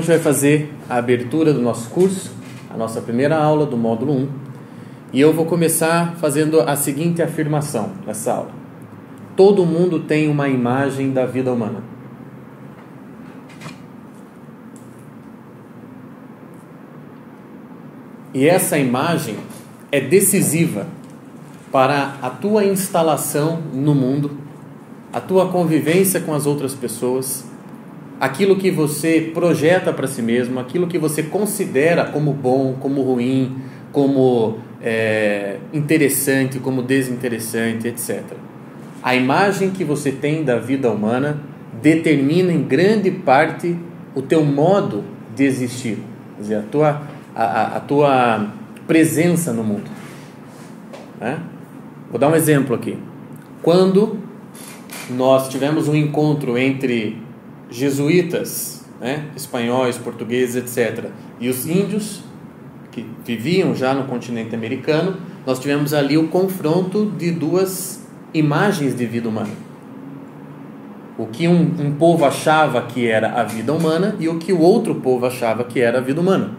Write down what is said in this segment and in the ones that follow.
Então a gente vai fazer a abertura do nosso curso, a nossa primeira aula do módulo 1. E eu vou começar fazendo a seguinte afirmação nessa aula. Todo mundo tem uma imagem da vida humana. E essa imagem é decisiva para a tua instalação no mundo, a tua convivência com as outras pessoas, aquilo que você projeta para si mesmo, aquilo que você considera como bom, como ruim, como interessante, como desinteressante, etc. A imagem que você tem da vida humana determina em grande parte o teu modo de existir, quer dizer, a tua presença no mundo, né? Vou dar um exemplo aqui. Quando nós tivemos um encontro entre jesuítas, né, espanhóis, portugueses, etc., e os índios que viviam já no continente americano, nós tivemos ali o confronto de duas imagens de vida humana. O que um povo achava que era a vida humana e o que o outro povo achava que era a vida humana.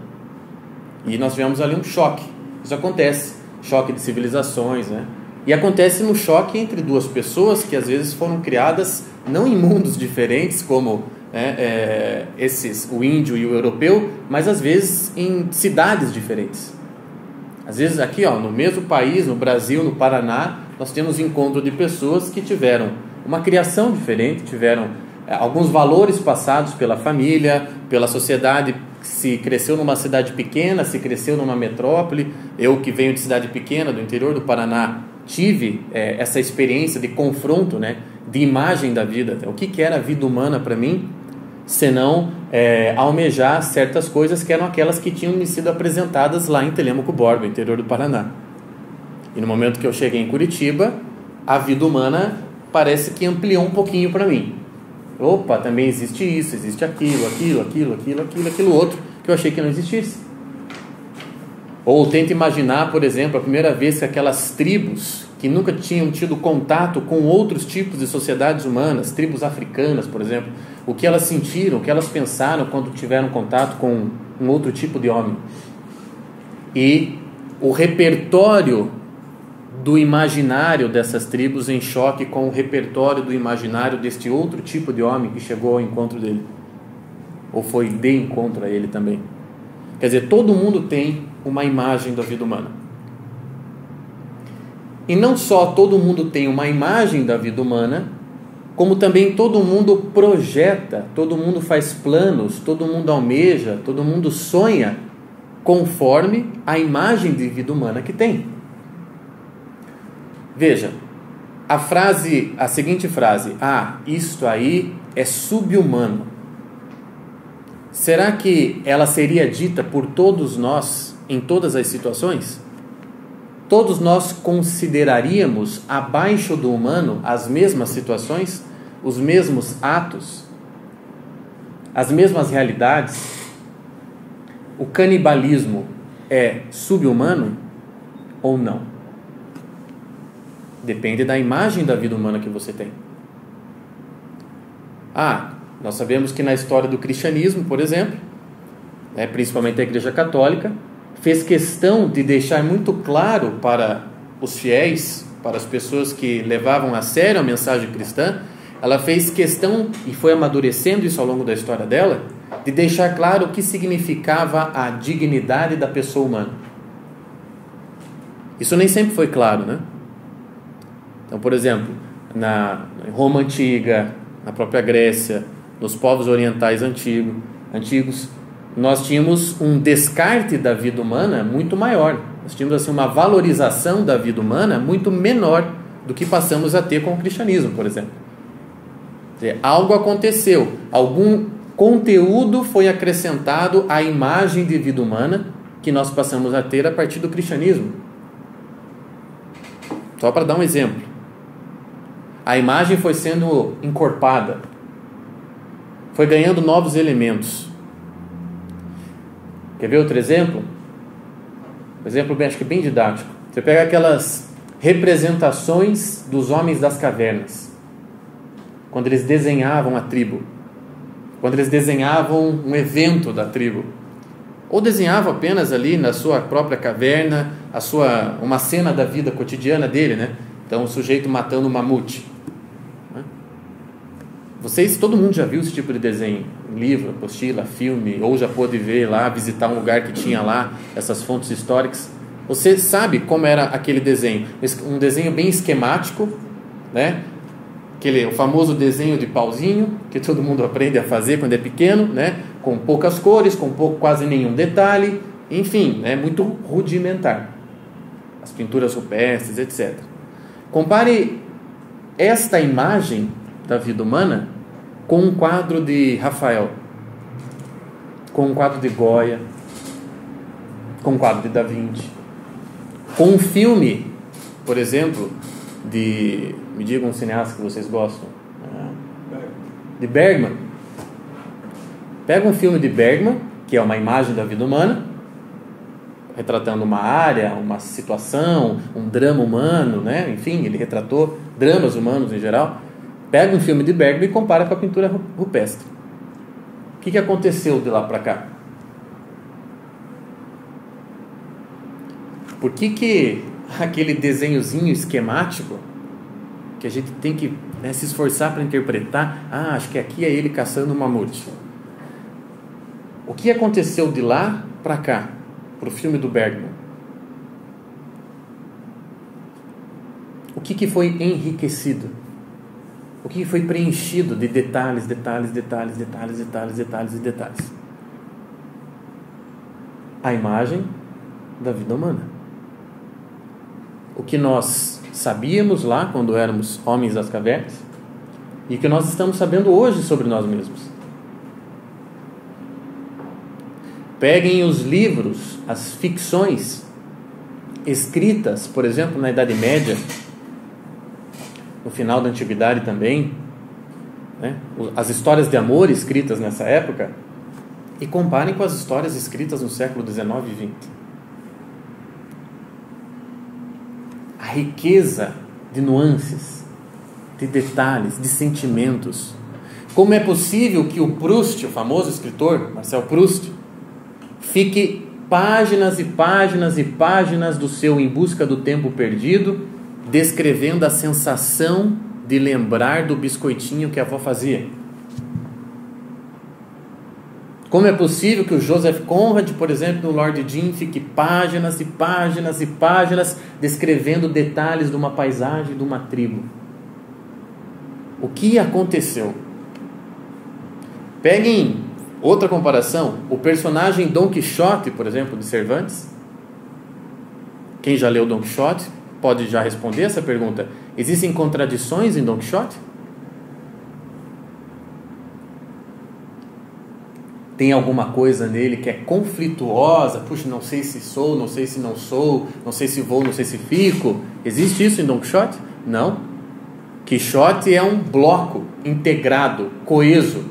E nós tivemos ali um choque. Isso acontece, choque de civilizações, né? E acontece no choque entre duas pessoas que às vezes foram criadas não em mundos diferentes, como o índio e o europeu, mas às vezes em cidades diferentes. Às vezes aqui, no mesmo país, no Brasil, no Paraná, nós temos encontro de pessoas que tiveram uma criação diferente, tiveram alguns valores passados pela família, pela sociedade. Se cresceu numa cidade pequena, se cresceu numa metrópole. Eu que venho de cidade pequena, do interior do Paraná, tive essa experiência de confronto, né, de imagem da vida. O que era a vida humana para mim, senão almejar certas coisas que eram aquelas que tinham me sido apresentadas lá em Telêmaco Borba, interior do Paraná. E no momento que eu cheguei em Curitiba, a vida humana parece que ampliou um pouquinho para mim. Opa, também existe isso, existe aquilo outro que eu achei que não existisse. Ou tenta imaginar, por exemplo, a primeira vez que aquelas tribos que nunca tinham tido contato com outros tipos de sociedades humanas, tribos africanas, por exemplo, o que elas sentiram, o que elas pensaram quando tiveram contato com um outro tipo de homem. E o repertório do imaginário dessas tribos em choque com o repertório do imaginário deste outro tipo de homem que chegou ao encontro dele, ou foi de encontro a ele também. Quer dizer, todo mundo tem uma imagem da vida humana. E não só todo mundo tem uma imagem da vida humana, como também todo mundo projeta, todo mundo faz planos, todo mundo almeja, todo mundo sonha conforme a imagem de vida humana que tem. Veja, a seguinte frase: isto aí é subhumano. Será que ela seria dita por todos nós em todas as situações? Todos nós consideraríamos abaixo do humano as mesmas situações, os mesmos atos, as mesmas realidades? O canibalismo é subhumano ou não? Depende da imagem da vida humana que você tem. Nós sabemos que na história do cristianismo, por exemplo, principalmente a Igreja Católica, fez questão de deixar muito claro para os fiéis, para as pessoas que levavam a sério a mensagem cristã, ela fez questão, e foi amadurecendo isso ao longo da história dela, de deixar claro o que significava a dignidade da pessoa humana. Isso nem sempre foi claro, né? Então, por exemplo, na Roma Antiga, na própria Grécia, nos povos orientais antigos, nós tínhamos um descarte da vida humana muito maior. Nós tínhamos assim, uma valorização da vida humana muito menor do que passamos a ter com o cristianismo, por exemplo. Quer dizer, algo aconteceu, algum conteúdo foi acrescentado à imagem de vida humana que nós passamos a ter a partir do cristianismo. Só para dar um exemplo. A imagem foi sendo encorpada, foi ganhando novos elementos. Quer ver outro exemplo? Um exemplo acho que bem didático. Você pega aquelas representações dos homens das cavernas, quando eles desenhavam a tribo. quando eles desenhavam um evento da tribo, ou desenhavam apenas ali na sua própria caverna uma cena da vida cotidiana dele, né? Então o sujeito matando um mamute, né? Todo mundo já viu esse tipo de desenho, livro, apostila, filme, ou já pôde ver lá, visitar um lugar que tinha lá essas fontes históricas. Você sabe como era aquele desenho, um desenho bem esquemático, né? O famoso desenho de pauzinho, que todo mundo aprende a fazer quando é pequeno, né? Com poucas cores, com quase nenhum detalhe, enfim, né? Muito rudimentar. As pinturas rupestres, etc. Compare esta imagem da vida humana com um quadro de Rafael, com um quadro de Goya, com um quadro de Da Vinci, com um filme, por exemplo, me digam um cineasta que vocês gostam, de Bergman. Pega um filme de Bergman, que é uma imagem da vida humana, retratando uma área, uma situação, um drama humano, né? Enfim, ele retratou dramas humanos em geral. Pega um filme de Bergman e compara com a pintura rupestre. O que aconteceu de lá para cá? Por que aquele desenhozinho esquemático que a gente tem que, né, se esforçar para interpretar, acho que aqui é ele caçando um mamute. O que aconteceu de lá para cá, para o filme do Bergman? O que foi enriquecido? O que foi preenchido de detalhes? A imagem da vida humana. O que nós sabíamos lá quando éramos homens das cavernas e o que nós estamos sabendo hoje sobre nós mesmos. Peguem os livros, as ficções escritas, por exemplo, na Idade Média, no final da Antiguidade também, né? As histórias de amor escritas nessa época, e comparem com as histórias escritas no século XIX e XX. A riqueza de nuances, de detalhes, de sentimentos. Como é possível que o Proust, o famoso escritor Marcel Proust, fique páginas e páginas e páginas do seu Em Busca do Tempo Perdido, descrevendo a sensação de lembrar do biscoitinho que a avó fazia? Como é possível que o Joseph Conrad, por exemplo, no Lord Jim, fique páginas e páginas e páginas descrevendo detalhes de uma paisagem, de uma tribo? O que aconteceu? Peguem outra comparação, o personagem Dom Quixote, por exemplo, de Cervantes. Quem já leu Dom Quixote pode já responder essa pergunta. Existem contradições em Dom Quixote? Tem alguma coisa nele que é conflituosa? Puxa, não sei se sou, não sei se não sou, não sei se vou, não sei se fico. Existe isso em Dom Quixote? Não. Quixote é um bloco integrado, coeso.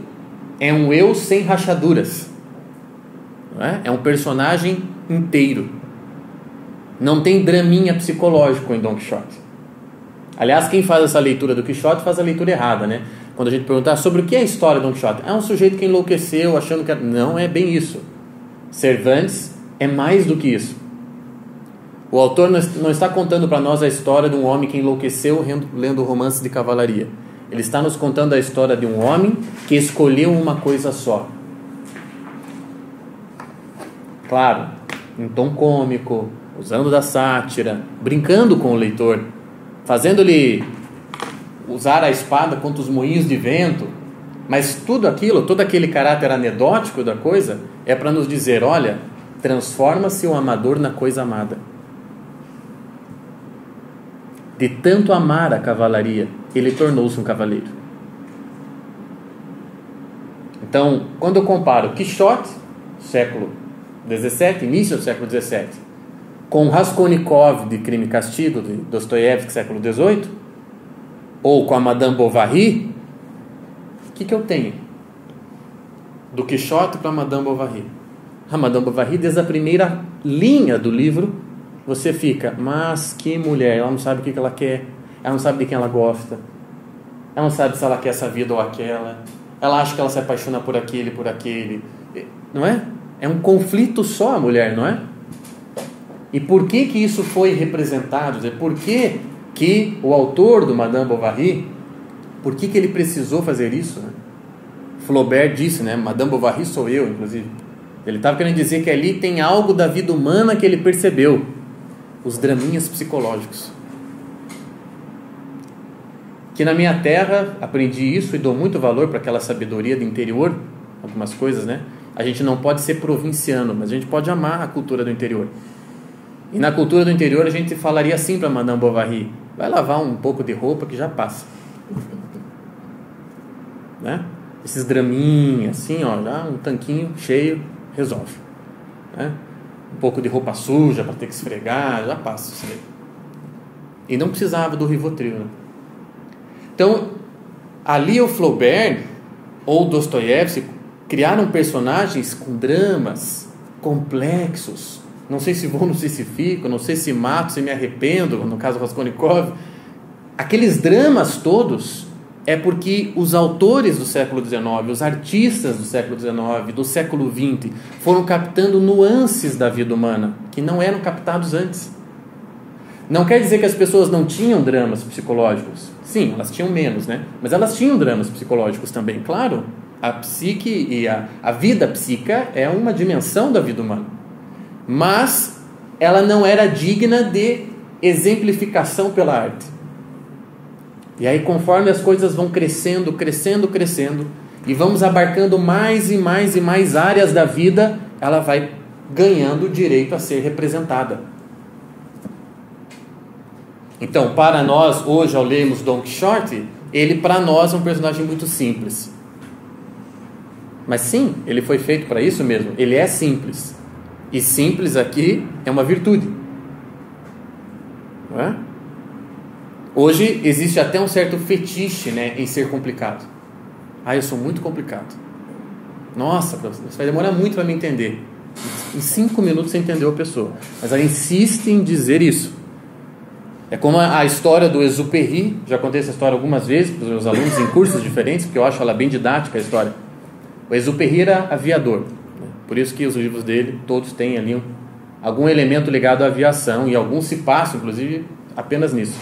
É um eu sem rachaduras. Não é? É um personagem inteiro. Não tem draminha psicológico em Dom Quixote. Aliás, quem faz essa leitura do Quixote faz a leitura errada, né? Quando a gente perguntar sobre o que é a história de Dom Quixote, é um sujeito que enlouqueceu achando que... Não é bem isso. Cervantes é mais do que isso. O autor não está contando para nós a história de um homem que enlouqueceu lendo romances de cavalaria. Ele está nos contando a história de um homem que escolheu uma coisa só. Claro, em tom cômico, usando da sátira, brincando com o leitor, fazendo-lhe usar a espada contra os moinhos de vento, mas tudo aquilo, todo aquele caráter anedótico da coisa é para nos dizer, olha, transforma-se o amador na coisa amada. De tanto amar a cavalaria, ele tornou-se um cavaleiro. Então, quando eu comparo Quixote, século XVII, início do século XVII, com Raskolnikov, de Crime e Castigo, de Dostoiévski, século XVIII, ou com a Madame Bovary, o que eu tenho? Do Quixote para a Madame Bovary. A Madame Bovary, desde a primeira linha do livro, você fica, mas que mulher, ela não sabe o que ela quer, ela não sabe de quem ela gosta, ela não sabe se ela quer essa vida ou aquela, ela acha que ela se apaixona por aquele, não é? É um conflito só a mulher, não é? E por que isso foi representado? Por que o autor do Madame Bovary, por que ele precisou fazer isso, né? Flaubert disse, né? Madame Bovary sou eu, inclusive. Ele estava querendo dizer que ali tem algo da vida humana que ele percebeu. Os draminhas psicológicos. Que na minha terra aprendi isso e dou muito valor para aquela sabedoria do interior, algumas coisas, né? A gente não pode ser provinciano, mas a gente pode amar a cultura do interior. E na cultura do interior a gente falaria assim para Madame Bovary: vai lavar um pouco de roupa que já passa, né? Esses draminhas assim, ó, já um tanquinho cheio resolve, né? Um pouco de roupa suja para ter que esfregar, já passa isso aí. E não precisava do Rivotril, né? Então, ali o Flaubert ou Dostoiévski criaram personagens com dramas complexos. Não sei se vou, não sei se fico, não sei se mato, se me arrependo, no caso Raskolnikov. Aqueles dramas todos é porque os autores do século XIX, os artistas do século XIX, do século XX, foram captando nuances da vida humana que não eram captados antes. Não quer dizer que as pessoas não tinham dramas psicológicos. Sim, elas tinham menos, né? Mas elas tinham dramas psicológicos também, claro. A psique e a vida psíquica é uma dimensão da vida humana. Mas ela não era digna de exemplificação pela arte. E aí, conforme as coisas vão crescendo, e vamos abarcando mais e mais e mais áreas da vida, ela vai ganhando o direito a ser representada. Então, para nós, hoje, ao lermos Don Quixote, ele para nós é um personagem muito simples. Mas sim, ele foi feito para isso mesmo. Ele é simples. E simples aqui é uma virtude. Não é? Hoje existe até um certo fetiche, né, em ser complicado. Ah, eu sou muito complicado. Nossa, você vai demorar muito para me entender. Em 5 minutos você entendeu a pessoa. Mas ela insiste em dizer isso. É como a história do Exupéry. Já contei essa história algumas vezes para os meus alunos em cursos diferentes, porque eu acho ela bem didática, a história. O Exupéry era aviador, né? Por isso que os livros dele todos têm ali algum elemento ligado à aviação, e alguns se passam, inclusive, apenas nisso.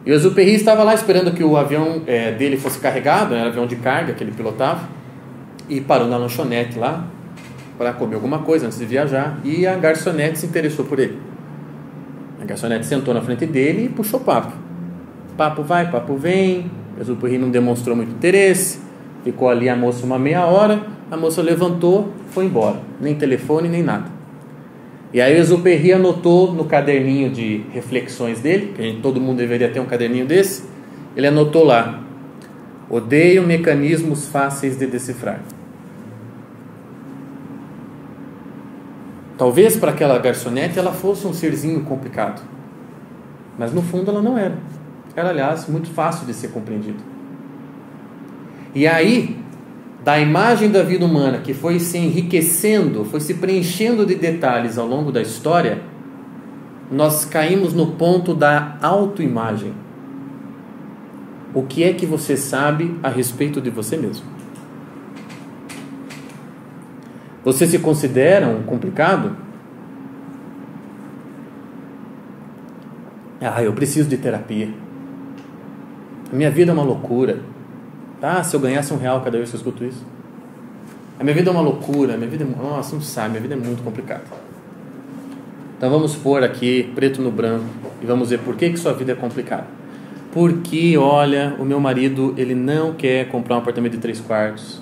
E o Exupéry estava lá esperando que o avião dele fosse carregado, era um avião de carga que ele pilotava, e parou na lanchonete lá para comer alguma coisa antes de viajar, e a garçonete se interessou por ele. A garçonete sentou na frente dele e puxou papo. Papo vai, papo vem. O Exupéry não demonstrou muito interesse. Ficou ali a moça uma meia hora. A moça levantou, foi embora. Nem telefone, nem nada. E aí o Exupéry anotou no caderninho de reflexões dele, que todo mundo deveria ter um caderninho desse. Ele anotou lá: odeio mecanismos fáceis de decifrar. Talvez para aquela garçonete ela fosse um serzinho complicado, mas no fundo ela não era. Era, aliás, muito fácil de ser compreendido. E aí, da imagem da vida humana que foi se enriquecendo, foi se preenchendo de detalhes ao longo da história, nós caímos no ponto da autoimagem. O que é que você sabe a respeito de você mesmo? Você se considera um complicado? Ah, eu preciso de terapia. A minha vida é uma loucura. Ah, se eu ganhasse R$1 cada vez que eu escuto isso. A minha vida é uma loucura. A minha vida é... Nossa, não sabe, minha vida é muito complicada. Então vamos pôr aqui, preto no branco, e vamos ver por que sua vida é complicada. Porque, olha, o meu marido, ele não quer comprar um apartamento de 3 quartos.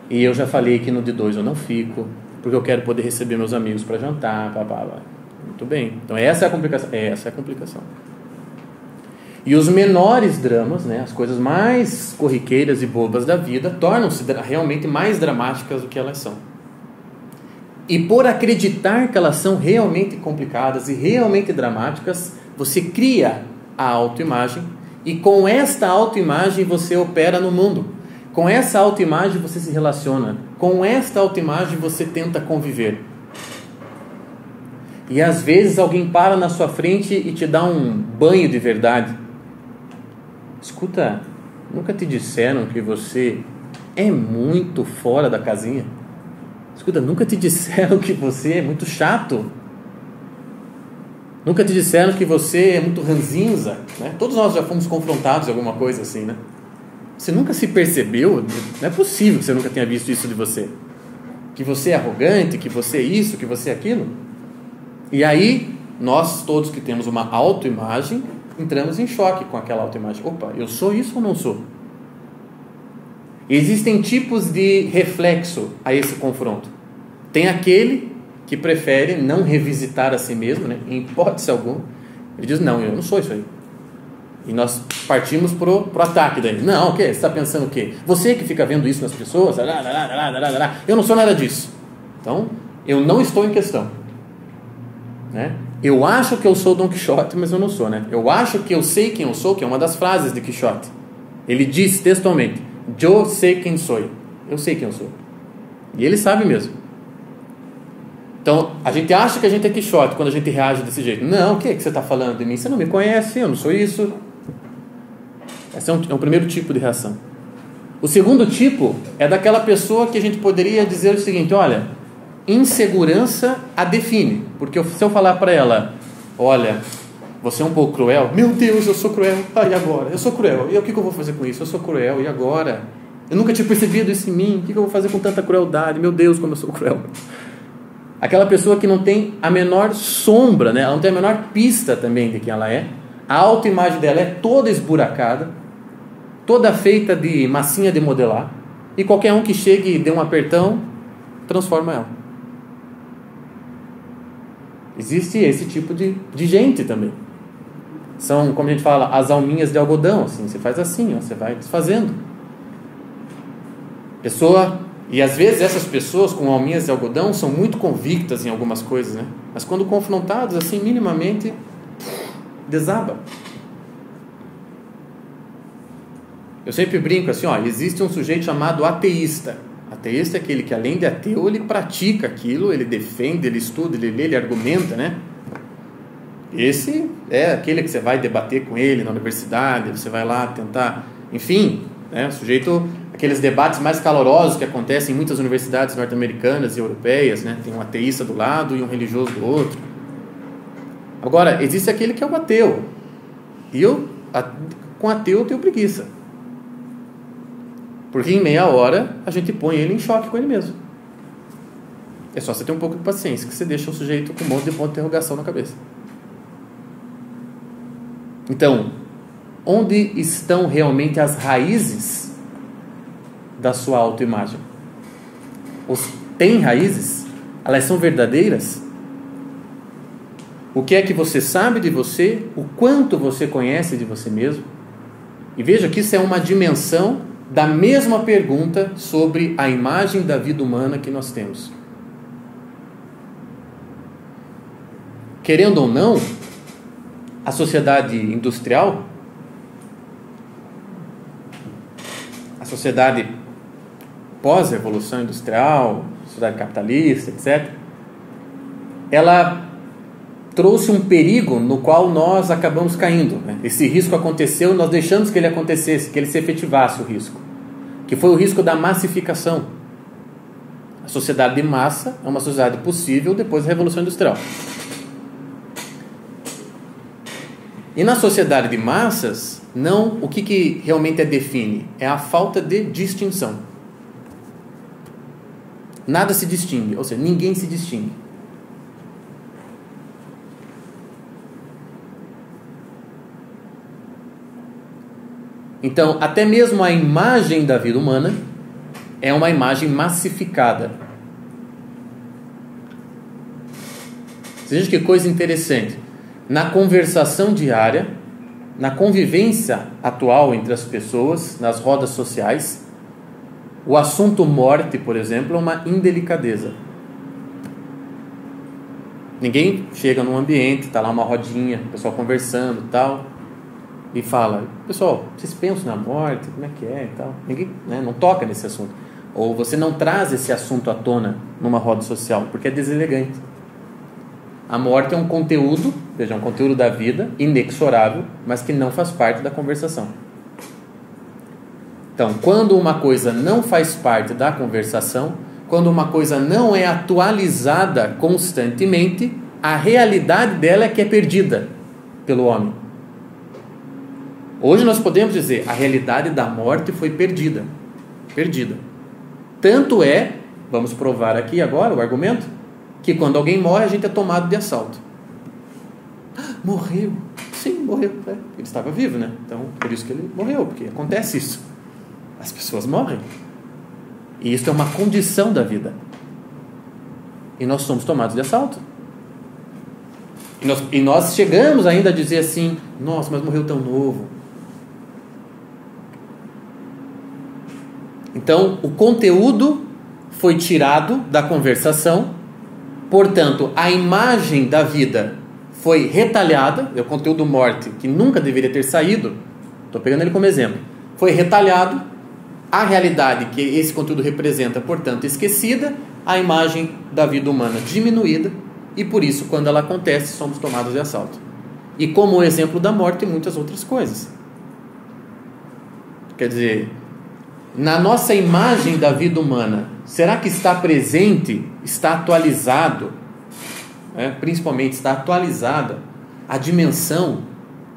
E eu já falei que no de 2 eu não fico, porque eu quero poder receber meus amigos para jantar, Muito bem. Então essa é a complicação. Essa é a complicação. E os menores dramas, né, as coisas mais corriqueiras e bobas da vida, tornam-se realmente mais dramáticas do que elas são. E por acreditar que elas são realmente complicadas e realmente dramáticas, você cria a autoimagem, e com esta autoimagem você opera no mundo. Com essa autoimagem você se relaciona. Com esta autoimagem você tenta conviver. E às vezes alguém para na sua frente e te dá um banho de verdade. Escuta, nunca te disseram que você é muito fora da casinha. Escuta, nunca te disseram que você é muito chato? Nunca te disseram que você é muito ranzinza, né? Todos nós já fomos confrontados em alguma coisa assim, né? Você nunca se percebeu? Não é possível que você nunca tenha visto isso de você. Que você é arrogante, que você é isso, que você é aquilo. E aí, nós todos que temos uma autoimagem, entramos em choque com aquela autoimagem. Opa, eu sou isso ou não sou? Existem tipos de reflexo a esse confronto. Tem aquele que prefere não revisitar a si mesmo, né? Em hipótese alguma. Ele diz, não, eu não sou isso aí. E nós partimos pro ataque daí. Não, o quê? Você está pensando o quê? Você que fica vendo isso nas pessoas? Eu não sou nada disso. Então, eu não estou em questão. Né? Eu acho que eu sou Dom Quixote, mas eu não sou, né? Eu acho que eu sei quem eu sou, que é uma das frases de Quixote. Ele diz textualmente, eu sei quem sou. Eu sei quem eu sou. E ele sabe mesmo. Então, a gente acha que a gente é Quixote quando a gente reage desse jeito. Não, o que você está falando de mim? Você não me conhece, eu não sou isso. Esse é um primeiro tipo de reação. O segundo tipo é daquela pessoa que a gente poderia dizer o seguinte, olha, insegurança a define. Porque se eu falar para ela, olha, você é um pouco cruel. Meu Deus, eu sou cruel. E agora? Eu sou cruel. E o que eu vou fazer com isso? Eu sou cruel. E agora? Eu nunca tinha percebido isso em mim. O que eu vou fazer com tanta crueldade? Meu Deus, como eu sou cruel. Aquela pessoa que não tem a menor sombra, né? Ela não tem a menor pista também de quem ela é. A autoimagem dela é toda esburacada, toda feita de massinha de modelar, e qualquer um que chegue e dê um apertão, transforma ela. Existe esse tipo de gente também. São, como a gente fala, as alminhas de algodão, assim, você faz assim, ó, você vai desfazendo. E às vezes essas pessoas com alminhas de algodão são muito convictas em algumas coisas, né? Mas quando confrontados, assim, minimamente, desaba. Eu sempre brinco assim, ó, existe um sujeito chamado ateísta. Ateísta é aquele que, além de ateu, ele pratica aquilo, ele defende, ele estuda, ele lê, ele argumenta, né? Esse é aquele que você vai debater com ele na universidade, você vai lá tentar, enfim, né? O sujeito, aqueles debates mais calorosos que acontecem em muitas universidades norte-americanas e europeias, né? Tem um ateísta do lado e um religioso do outro. Agora, existe aquele que é o ateu. E com ateu eu tenho preguiça. Porque em meia hora a gente põe ele em choque com ele mesmo. É só você ter um pouco de paciência, que você deixa o sujeito com um monte de ponto de interrogação na cabeça. Então, onde estão realmente as raízes da sua autoimagem? Tem raízes? Elas são verdadeiras? O que é que você sabe de você? O quanto você conhece de você mesmo? E veja que isso é uma dimensão da mesma pergunta sobre a imagem da vida humana que nós temos. Querendo ou não, a sociedade industrial, a sociedade pós-revolução industrial, sociedade capitalista, etc., ela trouxe um perigo no qual nós acabamos caindo, né? Esse risco aconteceu, nós deixamos que ele acontecesse, que ele se efetivasse o risco, que foi o risco da massificação. A sociedade de massa é uma sociedade possível depois da Revolução Industrial. E na sociedade de massas, não, o que realmente define? É a falta de distinção. Nada se distingue, ou seja, ninguém se distingue. Então, até mesmo a imagem da vida humana é uma imagem massificada. Veja que coisa interessante. Na conversação diária, na convivência atual entre as pessoas, nas rodas sociais, o assunto morte, por exemplo, é uma indelicadeza. Ninguém chega num ambiente, está lá uma rodinha, o pessoal conversando e tal, e fala, pessoal, vocês pensam na morte, como é que é e tal. Ninguém, né, não toca nesse assunto. Ou você não traz esse assunto à tona numa roda social, porque é deselegante. A morte é um conteúdo, veja, um conteúdo da vida, inexorável, mas que não faz parte da conversação. Então, quando uma coisa não faz parte da conversação, quando uma coisa não é atualizada constantemente, a realidade dela é que é perdida pelo homem. Hoje nós podemos dizer, a realidade da morte foi perdida. Perdida. Tanto é, vamos provar aqui agora o argumento, que quando alguém morre, a gente é tomado de assalto. Morreu. Sim, morreu. Ele estava vivo, né? Então, por isso que ele morreu, porque acontece isso. As pessoas morrem. E isso é uma condição da e nós somos tomados de assalto. E nós chegamos ainda a dizer assim, nossa, mas morreu tão novo. Então, o conteúdo foi tirado da conversação, portanto, a imagem da vida foi retalhada, é o conteúdo morte, que nunca deveria ter saído, estou pegando ele como exemplo, foi retalhado, a realidade que esse conteúdo representa, portanto, esquecida, a imagem da vida humana diminuída, e por isso, quando ela acontece, somos tomados de assalto. E como o exemplo da morte, muitas outras coisas. Quer dizer, na nossa imagem da vida humana, será que está presente, está atualizado, principalmente está atualizada a dimensão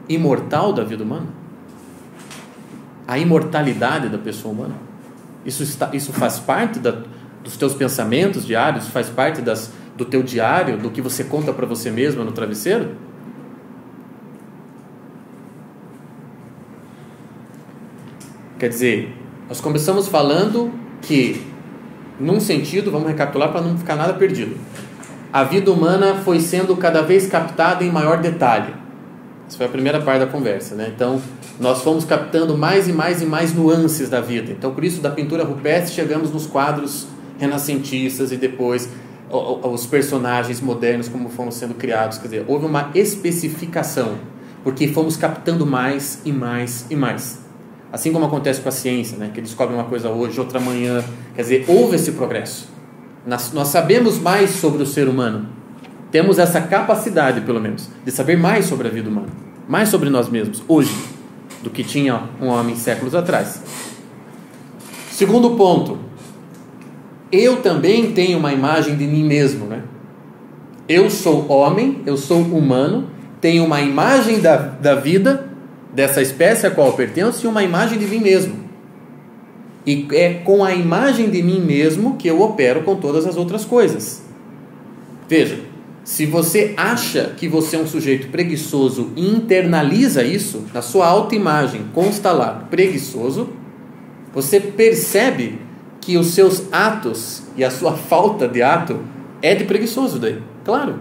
imortal da vida humana? A imortalidade da pessoa humana? Isso faz parte dos teus pensamentos diários, faz parte do teu diário, do que você conta para você mesmo no travesseiro? Quer dizer, nós começamos falando que, num sentido, vamos recapitular para não ficar nada perdido, a vida humana foi sendo cada vez captada em maior detalhe. Essa foi a primeira parte da conversa, né? Então, nós fomos captando mais e mais e mais nuances da vida. Então, por isso, da pintura rupestre, chegamos nos quadros renascentistas e depois os personagens modernos como foram sendo criados. Quer dizer, houve uma especificação, porque fomos captando mais e mais e mais. Assim como acontece com a ciência, né? Que descobre uma coisa hoje, outra amanhã. Quer dizer, houve esse progresso. Nós sabemos mais sobre o ser humano. Temos essa capacidade, pelo menos, de saber mais sobre a vida humana, mais sobre nós mesmos, hoje, do que tinha um homem séculos atrás. Segundo ponto, eu também tenho uma imagem de mim mesmo, né? Eu sou homem, eu sou humano, tenho uma imagem da vida, dessa espécie a qual eu pertenço, e uma imagem de mim mesmo. E é com a imagem de mim mesmo que eu opero com todas as outras coisas. Veja, se você acha que você é um sujeito preguiçoso e internaliza isso, na sua autoimagem consta lá, preguiçoso, você percebe que os seus atos e a sua falta de ato é de preguiçoso daí, claro.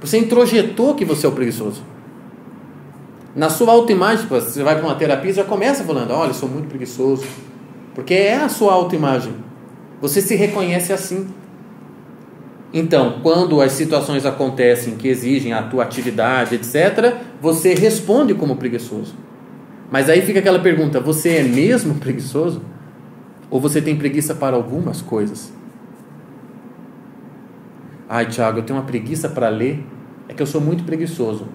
Você introjetou que você é o preguiçoso. Na sua autoimagem, você vai para uma terapia e já começa falando, olha, eu sou muito preguiçoso. Porque é a sua autoimagem. Você se reconhece assim. Então, quando as situações acontecem que exigem a tua atividade, etc., você responde como preguiçoso. Mas aí fica aquela pergunta, você é mesmo preguiçoso? Ou você tem preguiça para algumas coisas? Ai, Tiago, eu tenho uma preguiça para ler, é que eu sou muito preguiçoso.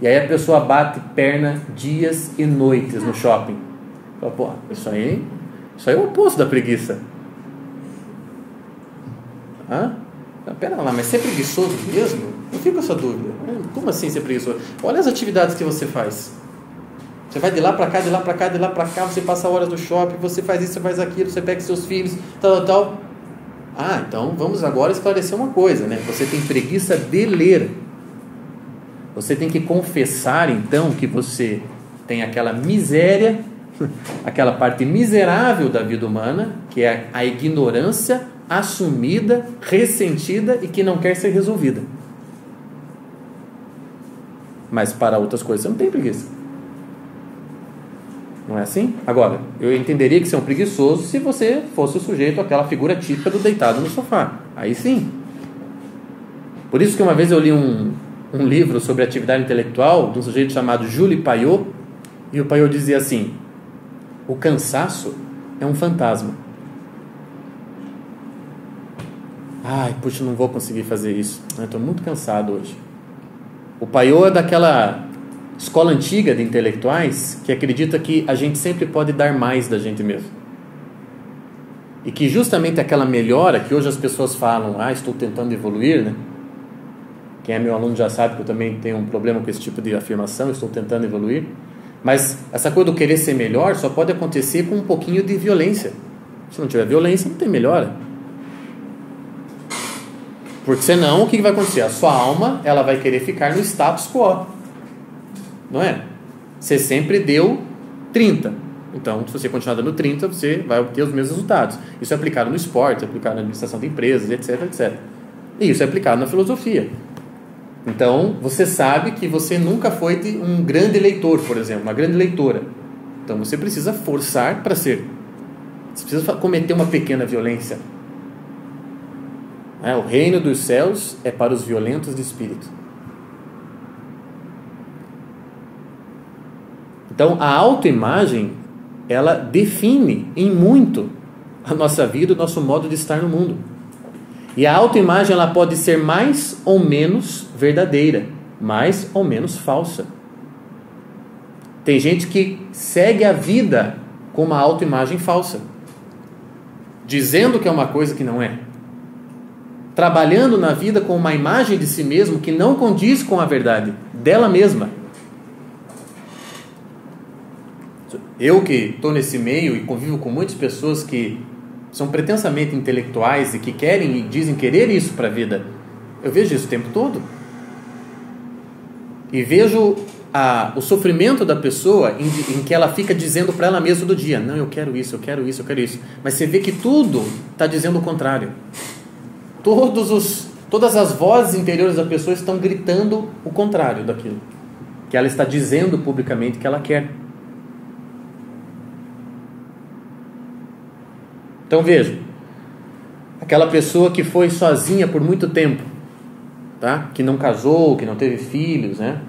E aí a pessoa bate perna dias e noites no shopping. Fala, pô, isso aí é o oposto da preguiça. Pera lá, mas você é preguiçoso mesmo? Eu fico com essa dúvida. Como assim ser preguiçoso? Olha as atividades que você faz. Você vai de lá para cá, de lá para cá, de lá para cá, você passa horas no shopping, você faz isso, você faz aquilo, você pega seus filhos, tal. Então vamos agora esclarecer uma coisa, né? Você tem preguiça de ler. Você tem que confessar, então, que você tem aquela miséria, aquela parte miserável da vida humana, que é a ignorância assumida, ressentida e que não quer ser resolvida. Mas para outras coisas você não tem preguiça. Não é assim? Agora, eu entenderia que você é um preguiçoso se você fosse o sujeito àquela figura típica do deitado no sofá. Aí sim. Por isso que uma vez eu li um livro sobre atividade intelectual de um sujeito chamado Jules Payot, e o Payot dizia assim: o cansaço é um fantasma. Ai, puxa, não vou conseguir fazer isso. Eu estou muito cansado hoje. O Payot é daquela escola antiga de intelectuais que acredita que a gente sempre pode dar mais da gente mesmo. E que justamente aquela melhora que hoje as pessoas falam, estou tentando evoluir, né? Quem é meu aluno já sabe que eu também tenho um problema com esse tipo de afirmação, estou tentando evoluir. Mas essa coisa do querer ser melhor só pode acontecer com um pouquinho de violência. Se não tiver violência, não tem melhora. Porque senão, o que vai acontecer? A sua alma, ela vai querer ficar no status quo. Não é? Você sempre deu 30. Então, se você continuar dando 30, você vai obter os mesmos resultados. Isso é aplicado no esporte, é aplicado na administração de empresas, etc, etc. E isso é aplicado na filosofia. Então, você sabe que você nunca foi um grande leitor, por exemplo, uma grande leitora. Então, você precisa forçar para ser. Você precisa cometer uma pequena violência. O reino dos céus é para os violentos de espírito. Então, a autoimagem, ela define em muito a nossa vida, o nosso modo de estar no mundo. E a autoimagem, ela pode ser mais ou menos verdadeira, mais ou menos falsa. Tem gente que segue a vida com uma autoimagem falsa, dizendo que é uma coisa que não é, trabalhando na vida com uma imagem de si mesmo que não condiz com a verdade dela mesma. Eu que estou nesse meio e convivo com muitas pessoas que são pretensamente intelectuais e que querem e dizem querer isso para a vida, eu vejo isso o tempo todo. E vejo o sofrimento da pessoa em que ela fica dizendo para ela mesma do dia, não, eu quero isso, eu quero isso, eu quero isso. Mas você vê que tudo está dizendo o contrário. Todas as vozes interiores da pessoa estão gritando o contrário daquilo que ela está dizendo publicamente que ela quer. Então veja, aquela pessoa que foi sozinha por muito tempo, tá? Que não casou, que não teve filhos, né?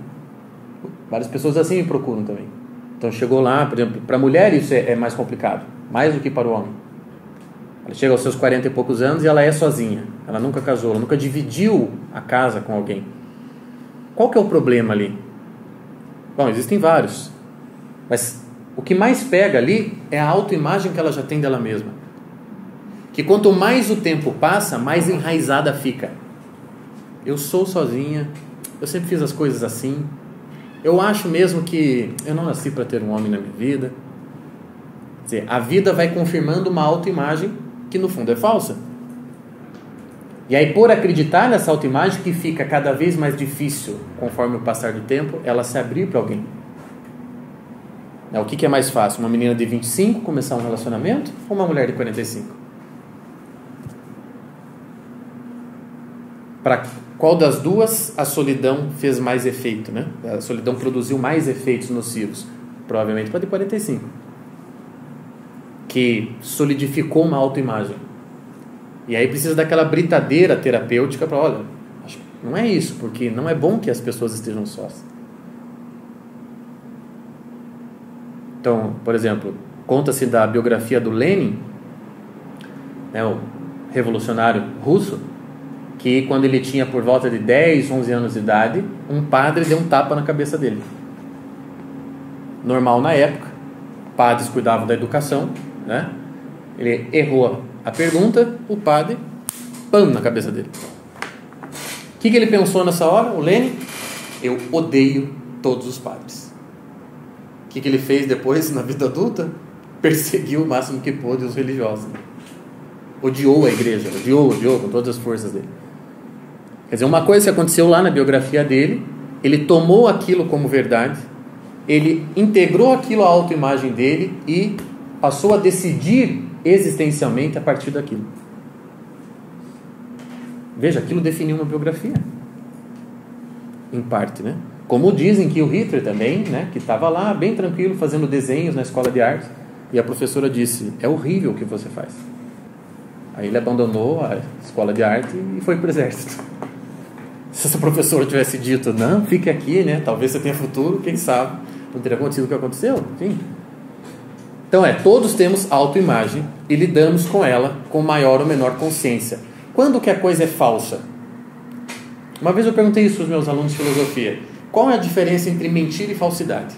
Várias pessoas assim me procuram também. Então chegou lá, por exemplo, para a mulher isso é mais complicado, mais do que para o homem. Ela chega aos seus 40 e poucos anos e ela é sozinha, ela nunca casou, ela nunca dividiu a casa com alguém. Qual que é o problema ali? Bom, existem vários, mas o que mais pega ali é a autoimagem que ela já tem dela mesma. Que quanto mais o tempo passa, mais enraizada fica. Eu sou sozinha, eu sempre fiz as coisas assim, eu acho mesmo que eu não nasci para ter um homem na minha vida. Quer dizer, a vida vai confirmando uma autoimagem que no fundo é falsa. E aí, por acreditar nessa autoimagem, que fica cada vez mais difícil, conforme o passar do tempo, ela se abrir para alguém. O que é mais fácil? Uma menina de 25 começar um relacionamento ou uma mulher de 45? Para qual das duas a solidão fez mais efeito, né? A solidão produziu mais efeitos nocivos? Provavelmente para a de 45, que solidificou uma autoimagem. E aí precisa daquela britadeira terapêutica para, olha, acho que não é isso, porque não é bom que as pessoas estejam sós. Então, por exemplo, conta-se da biografia do Lenin, o revolucionário russo, que quando ele tinha por volta de 10, 11 anos de idade, um padre deu um tapa na cabeça dele. Normal na época, padres cuidavam da educação, né? Ele errou a pergunta, o padre, pam, na cabeça dele. O que ele pensou nessa hora, o Lenin? Eu odeio todos os padres. O que ele fez depois, na vida adulta? Perseguiu o máximo que pôde os religiosos. Odiou a igreja, odiou com todas as forças dele. Quer dizer, uma coisa que aconteceu lá na biografia dele, ele tomou aquilo como verdade, ele integrou aquilo à autoimagem dele e passou a decidir existencialmente a partir daquilo. Veja, aquilo definiu uma biografia. Em parte, né? Como dizem que o Hitler também, né? Que estava lá bem tranquilo fazendo desenhos na escola de arte e a professora disse, é horrível o que você faz. Aí ele abandonou a escola de arte e foi para o exército. Se essa professora tivesse dito, não, fique aqui, né? Talvez você tenha futuro, quem sabe? Não teria acontecido o que aconteceu? Enfim. Então todos temos autoimagem e lidamos com ela com maior ou menor consciência. Quando que a coisa é falsa? Uma vez eu perguntei isso aos meus alunos de filosofia. Qual é a diferença entre mentira e falsidade?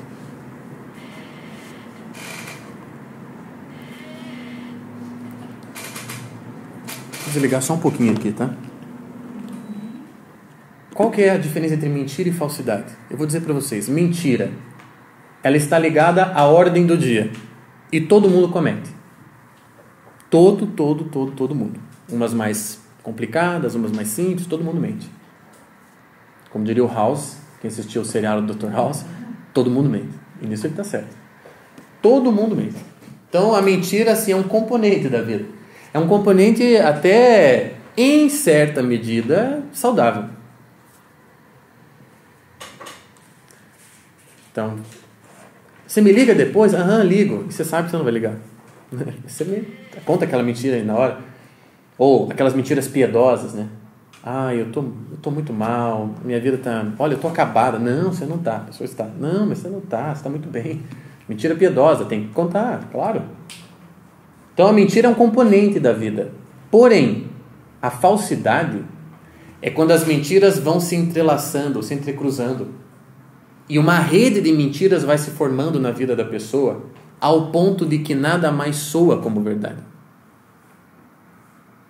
Vou desligar só um pouquinho aqui, tá? Qual que é a diferença entre mentira e falsidade? Eu vou dizer para vocês. Mentira, ela está ligada à ordem do dia. E todo mundo comete. Todo mundo. Umas mais complicadas, umas mais simples, todo mundo mente. Como diria o House, quem assistiu o seriado do Dr. House, todo mundo mente. E nisso ele está certo. Todo mundo mente. Então a mentira assim, é um componente da vida. É um componente até, em certa medida, saudável. Então, você me liga depois? Aham, ligo. E você sabe que você não vai ligar. Você me conta aquela mentira aí na hora. Ou aquelas mentiras piedosas, né? Ah, eu tô muito mal, minha vida tá... Olha, eu tô acabada. Não, você não tá. A pessoa está. Não, mas você não tá, você tá muito bem. Mentira piedosa, tem que contar, claro. Então a mentira é um componente da vida. Porém, a falsidade é quando as mentiras vão se entrelaçando, se entrecruzando. E uma rede de mentiras vai se formando na vida da pessoa ao ponto de que nada mais soa como verdade.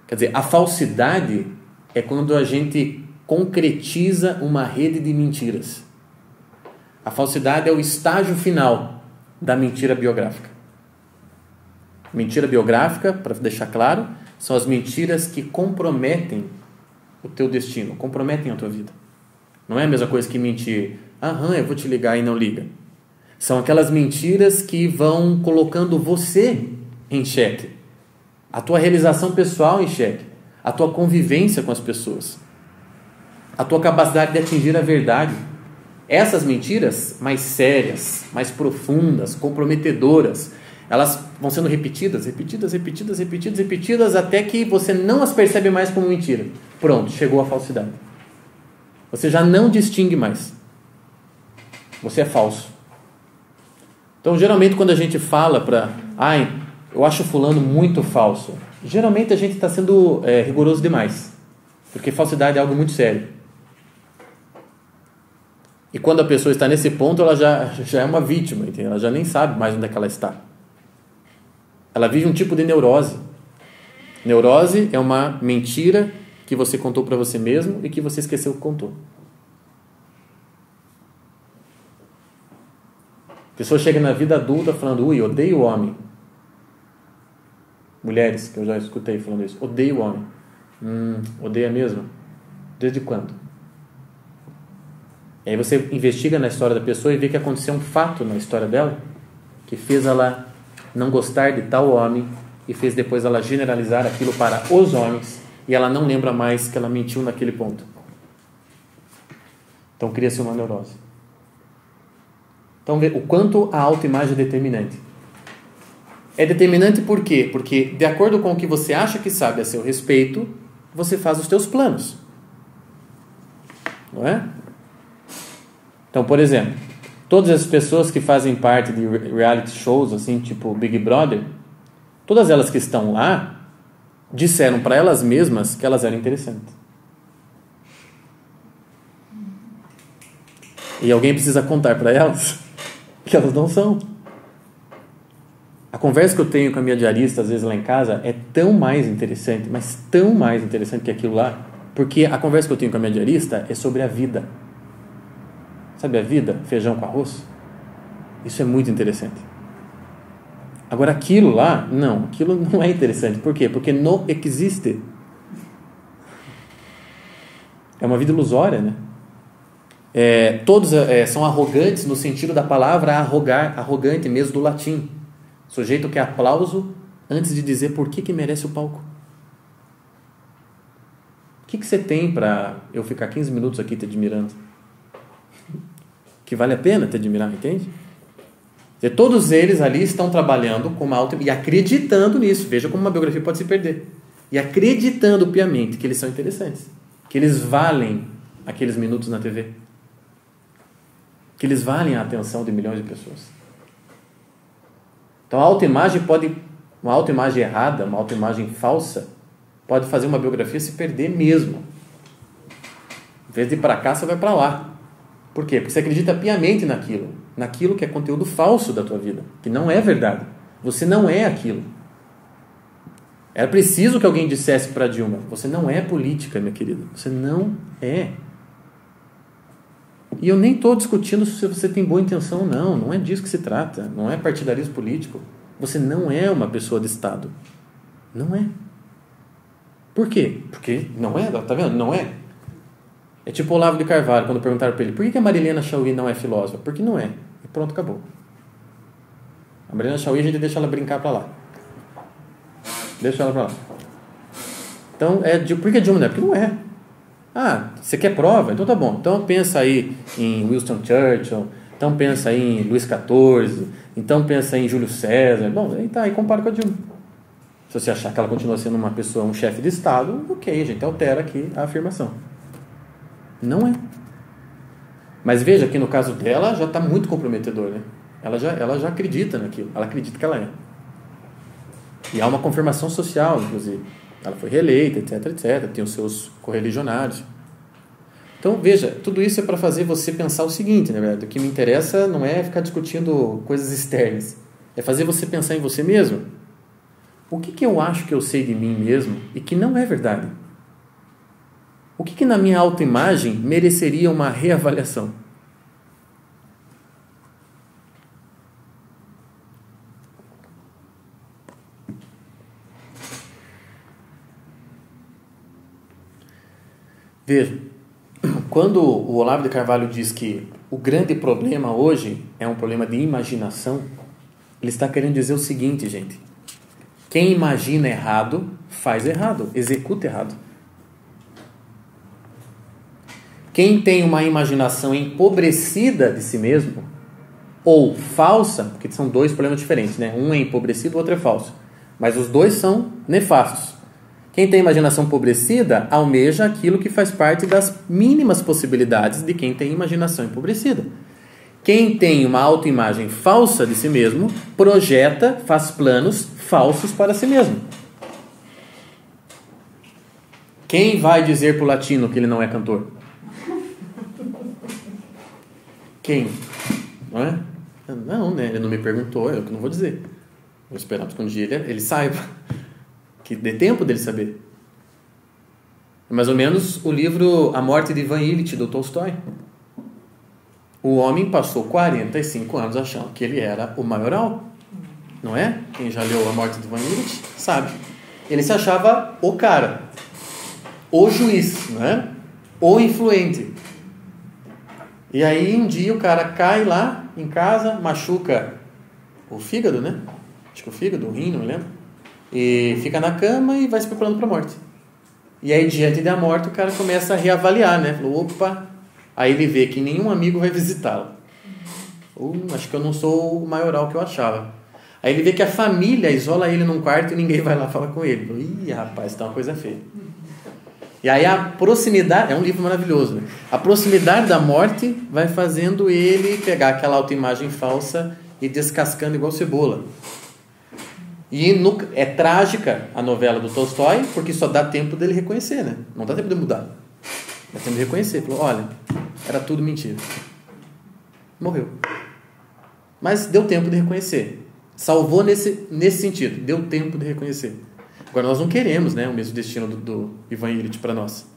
Quer dizer, a falsidade é quando a gente concretiza uma rede de mentiras. A falsidade é o estágio final da mentira biográfica. Mentira biográfica, para deixar claro, são as mentiras que comprometem o teu destino, comprometem a tua vida. Não é a mesma coisa que mentir, eu vou te ligar e não liga. São aquelas mentiras que vão colocando você em xeque, a tua realização pessoal em xeque, a tua convivência com as pessoas, a tua capacidade de atingir a verdade. Essas mentiras mais sérias, mais profundas, comprometedoras, elas vão sendo repetidas, até que você não as percebe mais como mentira. Pronto, chegou a falsidade. Você já não distingue mais. Você é falso. Então, geralmente, quando a gente fala eu acho fulano muito falso, geralmente a gente está sendo rigoroso demais. Porque falsidade é algo muito sério. E quando a pessoa está nesse ponto, ela já é uma vítima, entendeu? Ela já nem sabe mais onde é que ela está. Ela vive um tipo de neurose. Neurose é uma mentira que você contou para você mesmo e que você esqueceu que contou. A pessoa chega na vida adulta falando, odeio o homem. Mulheres, que eu já escutei falando isso, odeio o homem. Odeia mesmo? Desde quando? E aí você investiga na história da pessoa e vê que aconteceu um fato na história dela que fez ela não gostar de tal homem e fez depois ela generalizar aquilo para os homens e ela não lembra mais que ela mentiu naquele ponto. Então cria-se uma neurose. Então vê o quanto a autoimagem é determinante. É determinante por quê? Porque de acordo com o que você acha que sabe a seu respeito, você faz os teus planos. Não é? Então, por exemplo, todas as pessoas que fazem parte de reality shows, assim, tipo Big Brother, todas elas que estão lá, disseram para elas mesmas que elas eram interessantes. E alguém precisa contar para elas que elas não são. A conversa que eu tenho com a minha diarista, às vezes lá em casa, é tão mais interessante, mas tão mais interessante que aquilo lá, porque a conversa que eu tenho com a minha diarista é sobre a vida. Sabe a vida? Feijão com arroz? Isso é muito interessante. Agora aquilo lá, não, aquilo não é interessante. Por quê? Porque não existe. É uma vida ilusória, né? Todos são arrogantes no sentido da palavra arrogante mesmo do latim. Sujeito que é aplauso antes de dizer por que merece o palco. O que você tem para eu ficar 15 minutos aqui te admirando? Que vale a pena te admirar, entende? E todos eles ali estão trabalhando com uma e acreditando nisso. Veja como uma biografia pode se perder. E acreditando piamente que eles são interessantes. Que eles valem aqueles minutos na TV. Que eles valem a atenção de milhões de pessoas. Então a autoimagem uma autoimagem errada, uma autoimagem falsa, pode fazer uma biografia se perder mesmo. Em vez de ir para cá, você vai para lá. Por quê? Porque você acredita piamente naquilo que é conteúdo falso da tua vida, que não é verdade. Você não é aquilo. Era preciso que alguém dissesse para Dilma: você não é política, minha querida. Você não é. E eu nem estou discutindo se você tem boa intenção ou não. Não é disso que se trata. Não é partidarismo político. Você não é uma pessoa de Estado. Não é. Por quê? Porque não é. Tá vendo? Não é. É tipo o Olavo de Carvalho, quando perguntaram para ele: por que a Marilena Chaui não é filósofa? Porque não é. E pronto, acabou. A Marilena Chaui a gente deixa ela brincar para lá. Deixa ela para lá. Então, por que Dilma não é? Porque não é. Ah, você quer prova? Então tá bom. Então pensa aí em Winston Churchill, então pensa aí em Luís XIV, então pensa aí em Júlio César. Bom, aí compara com a Dilma. Se você achar que ela continua sendo uma pessoa, um chefe de Estado, ok, a gente altera aqui a afirmação. Não é. Mas veja que no caso dela já está muito comprometedor, né? Ela já acredita naquilo, ela acredita que ela é. E há uma confirmação social, inclusive. Ela foi reeleita, etc, etc. Tem os seus correligionários. Então, veja, tudo isso é para fazer você pensar o seguinte, na verdade. O que me interessa não é ficar discutindo coisas externas. É fazer você pensar em você mesmo. O que eu acho que eu sei de mim mesmo e que não é verdade? O que na minha autoimagem mereceria uma reavaliação? Veja, quando o Olavo de Carvalho diz que o grande problema hoje é um problema de imaginação, ele está querendo dizer o seguinte, gente: quem imagina errado, faz errado, executa errado. Quem tem uma imaginação empobrecida de si mesmo, ou falsa, porque são dois problemas diferentes, né? Um é empobrecido, o outro é falso. Mas os dois são nefastos. Quem tem imaginação empobrecida almeja aquilo que faz parte das mínimas possibilidades de quem tem imaginação empobrecida. Quem tem uma autoimagem falsa de si mesmo projeta, faz planos falsos para si mesmo. Quem vai dizer para o latino que ele não é cantor? Quem? Não é? Não, né? Ele não me perguntou, eu que não vou dizer. Vou esperar que um dia ele saiba. Que dê tempo dele saber. É mais ou menos o livro A Morte de Ivan Ilitch, do Tolstói. O homem passou 45 anos achando que ele era o maioral. Não é? Quem já leu A Morte de Ivan Ilitch sabe. Ele se achava o cara, o juiz, não é? O influente. E aí um dia o cara cai lá em casa, machuca o fígado, né? Acho que o fígado, o rim, não me lembro. E fica na cama e vai se preparando para a morte. E aí, diante da morte, o cara começa a reavaliar, né? Falou, opa. Aí ele vê que nenhum amigo vai visitá-lo. Acho que eu não sou o maioral que eu achava. Aí ele vê que a família isola ele num quarto e ninguém vai lá falar com ele. Falou, ih, rapaz, tá uma coisa feia. E aí a proximidade, é um livro maravilhoso, né? A proximidade da morte vai fazendo ele pegar aquela autoimagem falsa e descascando igual cebola. E é trágica a novela do Tolstói, porque só dá tempo dele reconhecer, né? Não dá tempo de mudar. Dá tempo de reconhecer. Falou, olha, era tudo mentira. Morreu. Mas deu tempo de reconhecer. Salvou nesse sentido. Deu tempo de reconhecer. Agora, nós não queremos, né, o mesmo destino do Ivan Ilitch para nós.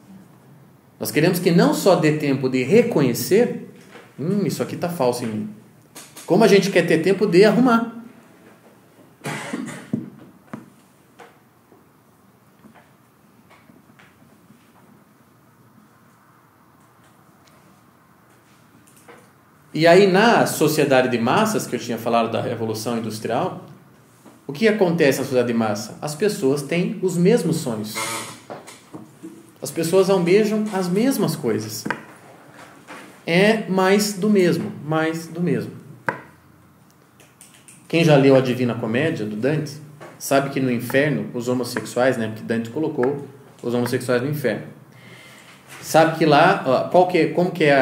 Nós queremos que não só dê tempo de reconhecer, isso aqui está falso em mim. Como a gente quer ter tempo de arrumar. E aí, na sociedade de massas, que eu tinha falado da Revolução Industrial, o que acontece na sociedade de massa? As pessoas têm os mesmos sonhos. As pessoas almejam as mesmas coisas. É mais do mesmo, mais do mesmo. Quem já leu a Divina Comédia, do Dante, sabe que no inferno, os homossexuais, né, porque Dante colocou os homossexuais no inferno. Sabe que lá, como que é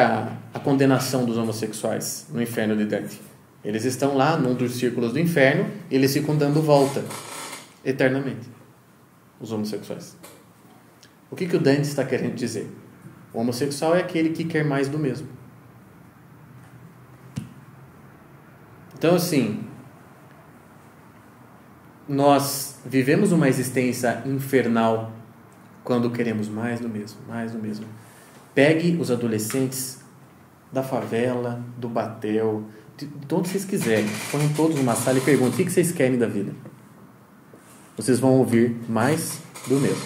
a condenação dos homossexuais no inferno de Dante? Eles estão lá num dos círculos do inferno e eles ficam dando volta eternamente, os homossexuais. O que o Dante está querendo dizer? O homossexual é aquele que quer mais do mesmo. Então, assim, nós vivemos uma existência infernal quando queremos mais do mesmo, mais do mesmo. Pegue os adolescentes da favela, do batel, de onde vocês quiserem, ponham todos numa sala e perguntem o que vocês querem da vida. Vocês vão ouvir mais do mesmo.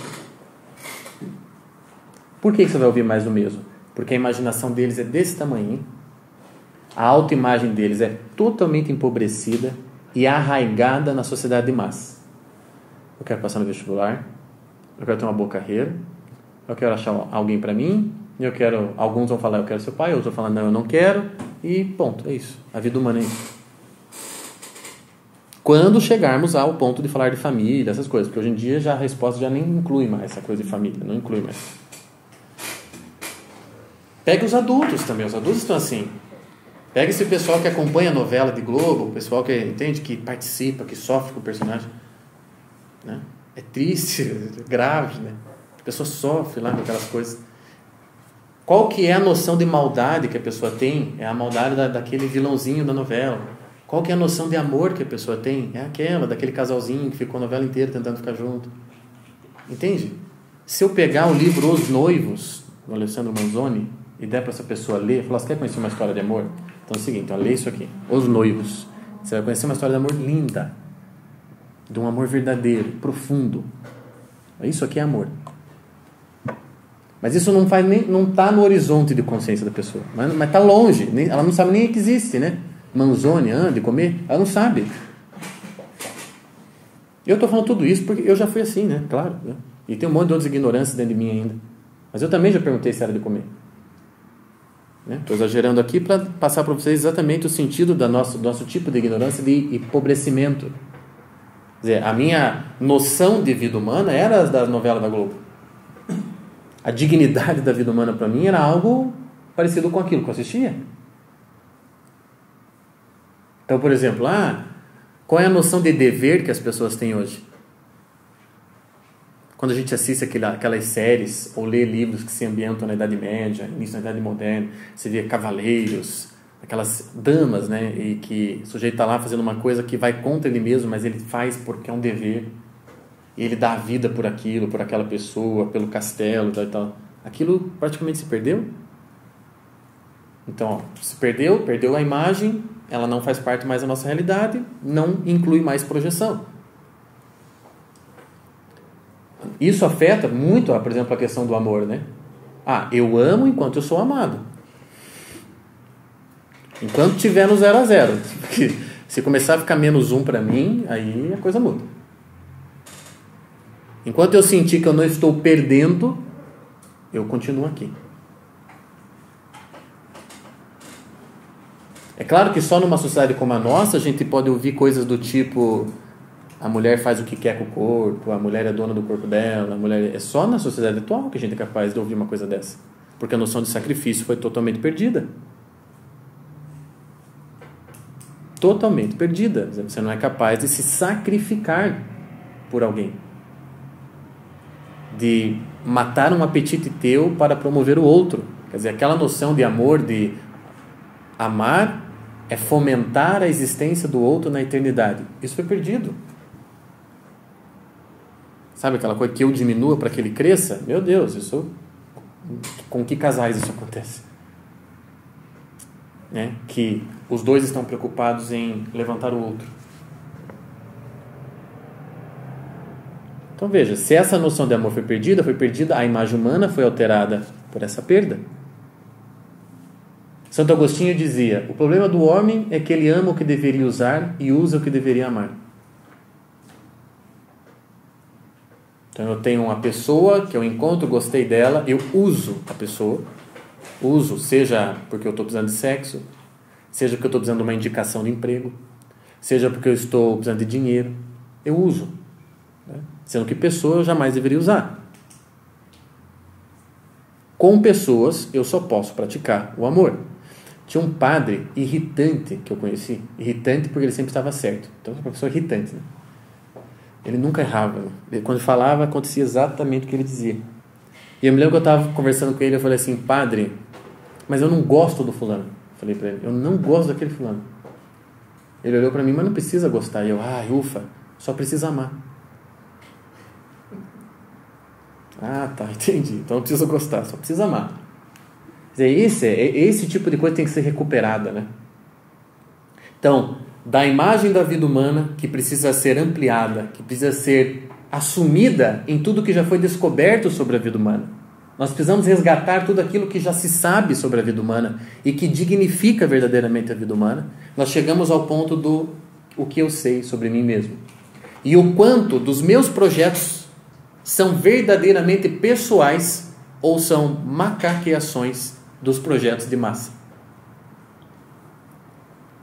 Por que você vai ouvir mais do mesmo? Porque a imaginação deles é desse tamanho. A autoimagem deles é totalmente empobrecida e arraigada na sociedade de massa. Eu quero passar no vestibular, eu quero ter uma boa carreira, eu quero achar alguém para mim, alguns vão falar eu quero ser pai, outros vão falar não, eu não quero, e ponto, é isso. A vida humana é isso. Quando chegarmos ao ponto de falar de família, essas coisas, porque hoje em dia a resposta já nem inclui mais essa coisa de família, não inclui mais. Pega os adultos também, os adultos estão assim. Pega esse pessoal que acompanha a novela de Globo, o pessoal que entende, que participa, que sofre com o personagem. Né? É triste, é grave, né? A pessoa sofre lá com aquelas coisas. Qual que é a noção de maldade que a pessoa tem? É a maldade daquele vilãozinho da novela. Qual que é a noção de amor que a pessoa tem? É aquela, daquele casalzinho que ficou a novela inteira tentando ficar junto. Entende? Se eu pegar o livro Os Noivos, do Alessandro Manzoni, e der para essa pessoa ler, falar, você quer conhecer uma história de amor? Então é o seguinte, lê isso aqui, Os Noivos. Você vai conhecer uma história de amor linda, de um amor verdadeiro, profundo. Isso aqui é amor. Mas isso não está no horizonte de consciência da pessoa, mas está longe, ela não sabe nem que existe, né? Manzoni, de comer, ela não sabe. Eu estou falando tudo isso porque eu já fui assim, né? Claro, né? E tem um monte de outras ignorâncias dentro de mim ainda, mas eu também já perguntei se era de comer. Estou exagerando aqui para passar para vocês exatamente o sentido do nosso tipo de ignorância, de empobrecimento. Quer dizer, a minha noção de vida humana era as da novela da Globo. A dignidade da vida humana para mim era algo parecido com aquilo que eu assistia. Então, por exemplo, qual é a noção de dever que as pessoas têm hoje? Quando a gente assiste aquelas séries ou lê livros que se ambientam na Idade Média, início da Idade Moderna, você vê cavaleiros, aquelas damas, né? E que o sujeito está lá fazendo uma coisa que vai contra ele mesmo, mas ele faz porque é um dever. E ele dá a vida por aquilo, por aquela pessoa, pelo castelo e tal. Aquilo praticamente se perdeu. Então, se perdeu a imagem, ela não faz parte mais da nossa realidade, não inclui mais projeção. Isso afeta muito, por exemplo, a questão do amor, né? Eu amo enquanto eu sou amado. Enquanto tiver no 0 a 0. Porque se começar a ficar -1 para mim, aí a coisa muda. Enquanto eu sentir que eu não estou perdendo, eu continuo aqui. É claro que só numa sociedade como a nossa a gente pode ouvir coisas do tipo: a mulher faz o que quer com o corpo, a mulher é dona do corpo dela, a mulher... É só na sociedade atual que a gente é capaz de ouvir uma coisa dessa. Porque a noção de sacrifício foi totalmente perdida. Totalmente perdida. Você não é capaz de se sacrificar por alguém. De matar um apetite teu para promover o outro. Quer dizer, aquela noção de amor, de amar, é fomentar a existência do outro na eternidade. Isso foi perdido. Sabe aquela coisa que eu diminua para que ele cresça? Meu Deus, isso... Com que casais isso acontece? Que os dois estão preocupados em levantar o outro. Então veja, se essa noção de amor foi perdida, a imagem humana foi alterada por essa perda. Santo Agostinho dizia: o problema do homem é que ele ama o que deveria usar e usa o que deveria amar. Então eu tenho uma pessoa que eu encontro, gostei dela, eu uso a pessoa, seja porque eu estou precisando de sexo, seja porque eu estou precisando de uma indicação de emprego, seja porque eu estou precisando de dinheiro, eu uso, né? Sendo que pessoa eu jamais deveria usar. Com pessoas eu só posso praticar o amor. Tinha um padre irritante que eu conheci, irritante porque ele sempre estava certo, então é uma pessoa irritante, né? Ele nunca errava, né? Quando falava, acontecia exatamente o que ele dizia. E eu me lembro que eu estava conversando com ele, eu falei assim: padre, mas eu não gosto do fulano. Falei para ele: eu não gosto daquele fulano. Ele olhou para mim, mas não precisa gostar. E eu, ufa, só precisa amar. Tá, entendi. Então não precisa gostar, só precisa amar. Quer dizer, esse tipo de coisa tem que ser recuperada, né? Então, da imagem da vida humana, que precisa ser ampliada, que precisa ser assumida em tudo que já foi descoberto sobre a vida humana. Nós precisamos resgatar tudo aquilo que já se sabe sobre a vida humana e que dignifica verdadeiramente a vida humana. Nós chegamos ao ponto do o que eu sei sobre mim mesmo. E o quanto dos meus projetos são verdadeiramente pessoais ou são macaqueações dos projetos de massa.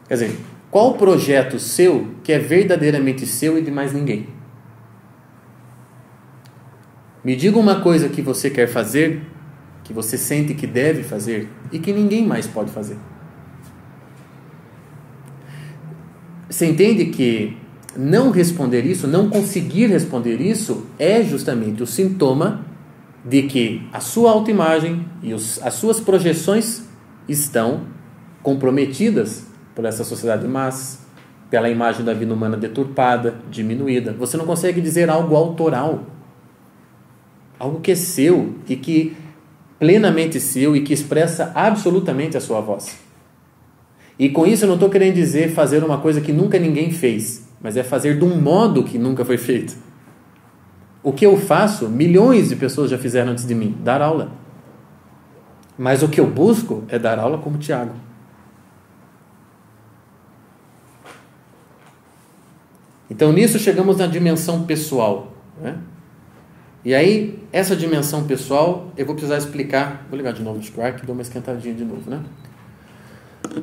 Quer dizer, qual projeto seu que é verdadeiramente seu e de mais ninguém? Me diga uma coisa que você quer fazer, que você sente que deve fazer e que ninguém mais pode fazer. Você entende que não responder isso, não conseguir responder isso, é justamente o sintoma de que a sua autoimagem e as suas projeções estão comprometidas por essa sociedade de massa, pela imagem da vida humana deturpada, diminuída. Você não consegue dizer algo autoral, algo que é seu e que plenamente seu e que expressa absolutamente a sua voz. E com isso eu não estou querendo dizer fazer uma coisa que nunca ninguém fez, mas é fazer de um modo que nunca foi feito. O que eu faço, milhões de pessoas já fizeram antes de mim, dar aula. Mas o que eu busco é dar aula como Tiago. Então nisso chegamos na dimensão pessoal, né? E aí, essa dimensão pessoal, eu vou precisar explicar. Vou ligar de novo o ar, que deu uma esquentadinha de novo, né?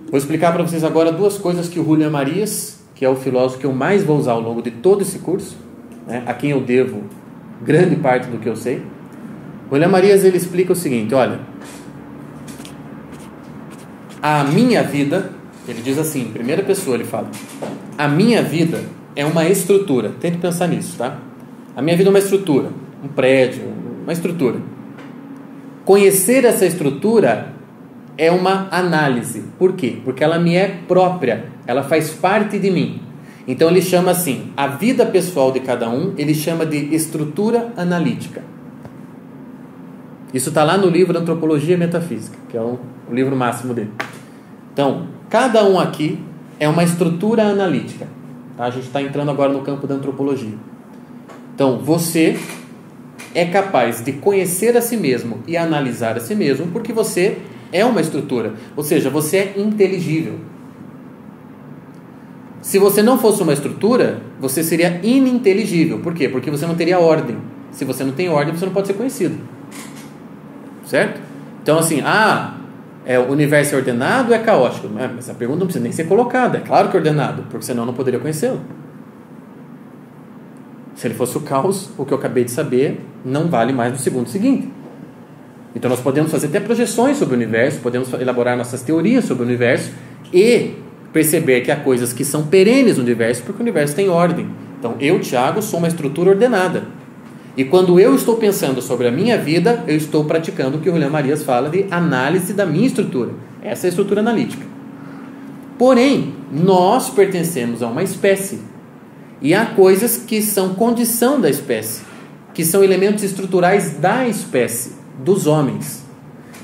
Vou explicar para vocês agora duas coisas que o Julián Marías, que é o filósofo que eu mais vou usar ao longo de todo esse curso, né, a quem eu devo grande parte do que eu sei. O Julián Marías, ele explica o seguinte, olha, a minha vida, ele diz assim, em primeira pessoa ele fala, a minha vida é uma estrutura, tente pensar nisso, tá? A minha vida é uma estrutura, um prédio, uma estrutura. Conhecer essa estrutura é uma análise. Por quê? Porque ela me é própria, ela faz parte de mim. Então ele chama assim, a vida pessoal de cada um, ele chama de estrutura analítica. Isso está lá no livro Antropologia e Metafísica, que é o livro máximo dele. Então, cada um aqui é uma estrutura analítica. Tá? A gente está entrando agora no campo da antropologia. Então, você é capaz de conhecer a si mesmo e analisar a si mesmo porque você é uma estrutura, ou seja, você é inteligível. Se você não fosse uma estrutura, você seria ininteligível. Por quê? Porque você não teria ordem. Se você não tem ordem, você não pode ser conhecido. Certo? Então assim, o universo é ordenado ou é caótico? Essa pergunta não precisa nem ser colocada. É claro que é ordenado, porque senão eu não poderia conhecê-lo. Se ele fosse o caos, o que eu acabei de saber não vale mais no segundo seguinte. Então nós podemos fazer até projeções sobre o universo, podemos elaborar nossas teorias sobre o universo e perceber que há coisas que são perenes no universo, porque o universo tem ordem. Então eu, Tiago, sou uma estrutura ordenada. E quando eu estou pensando sobre a minha vida, eu estou praticando o que o Julián Marías fala de análise da minha estrutura. Essa é a estrutura analítica. Porém, nós pertencemos a uma espécie. E há coisas que são condição da espécie, que são elementos estruturais da espécie, dos homens,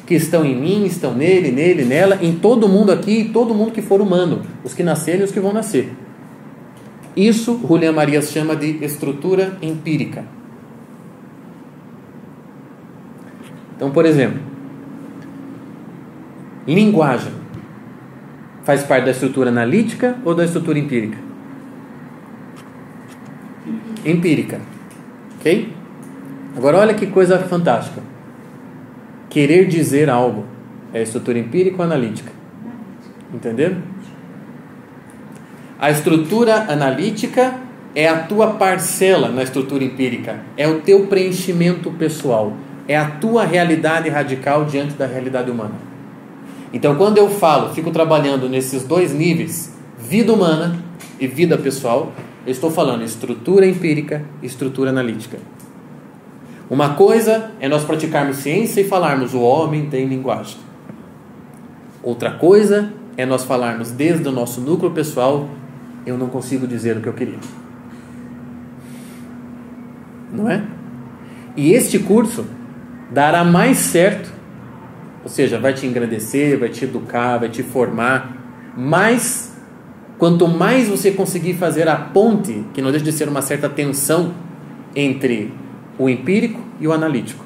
que estão em mim, estão nele, nela, em todo mundo aqui, todo mundo que for humano, os que nascerem e os que vão nascer. Isso Julián Marías chama de estrutura empírica. Então, por exemplo, linguagem faz parte da estrutura analítica ou da estrutura empírica? Empírica. Ok? Agora olha que coisa fantástica. Querer dizer algo é estrutura empírica ou analítica? Entenderam? A estrutura analítica é a tua parcela na estrutura empírica. É o teu preenchimento pessoal. É a tua realidade radical diante da realidade humana. Então, quando eu fico trabalhando nesses dois níveis, vida humana e vida pessoal, eu estou falando estrutura empírica e estrutura analítica. Uma coisa é nós praticarmos ciência e falarmos o homem tem linguagem. Outra coisa é nós falarmos desde o nosso núcleo pessoal eu não consigo dizer o que eu queria. Não é? E este curso dará mais certo, ou seja, vai te engrandecer, vai te educar, vai te formar, mas quanto mais você conseguir fazer a ponte, que não deixa de ser uma certa tensão entre o empírico e o analítico.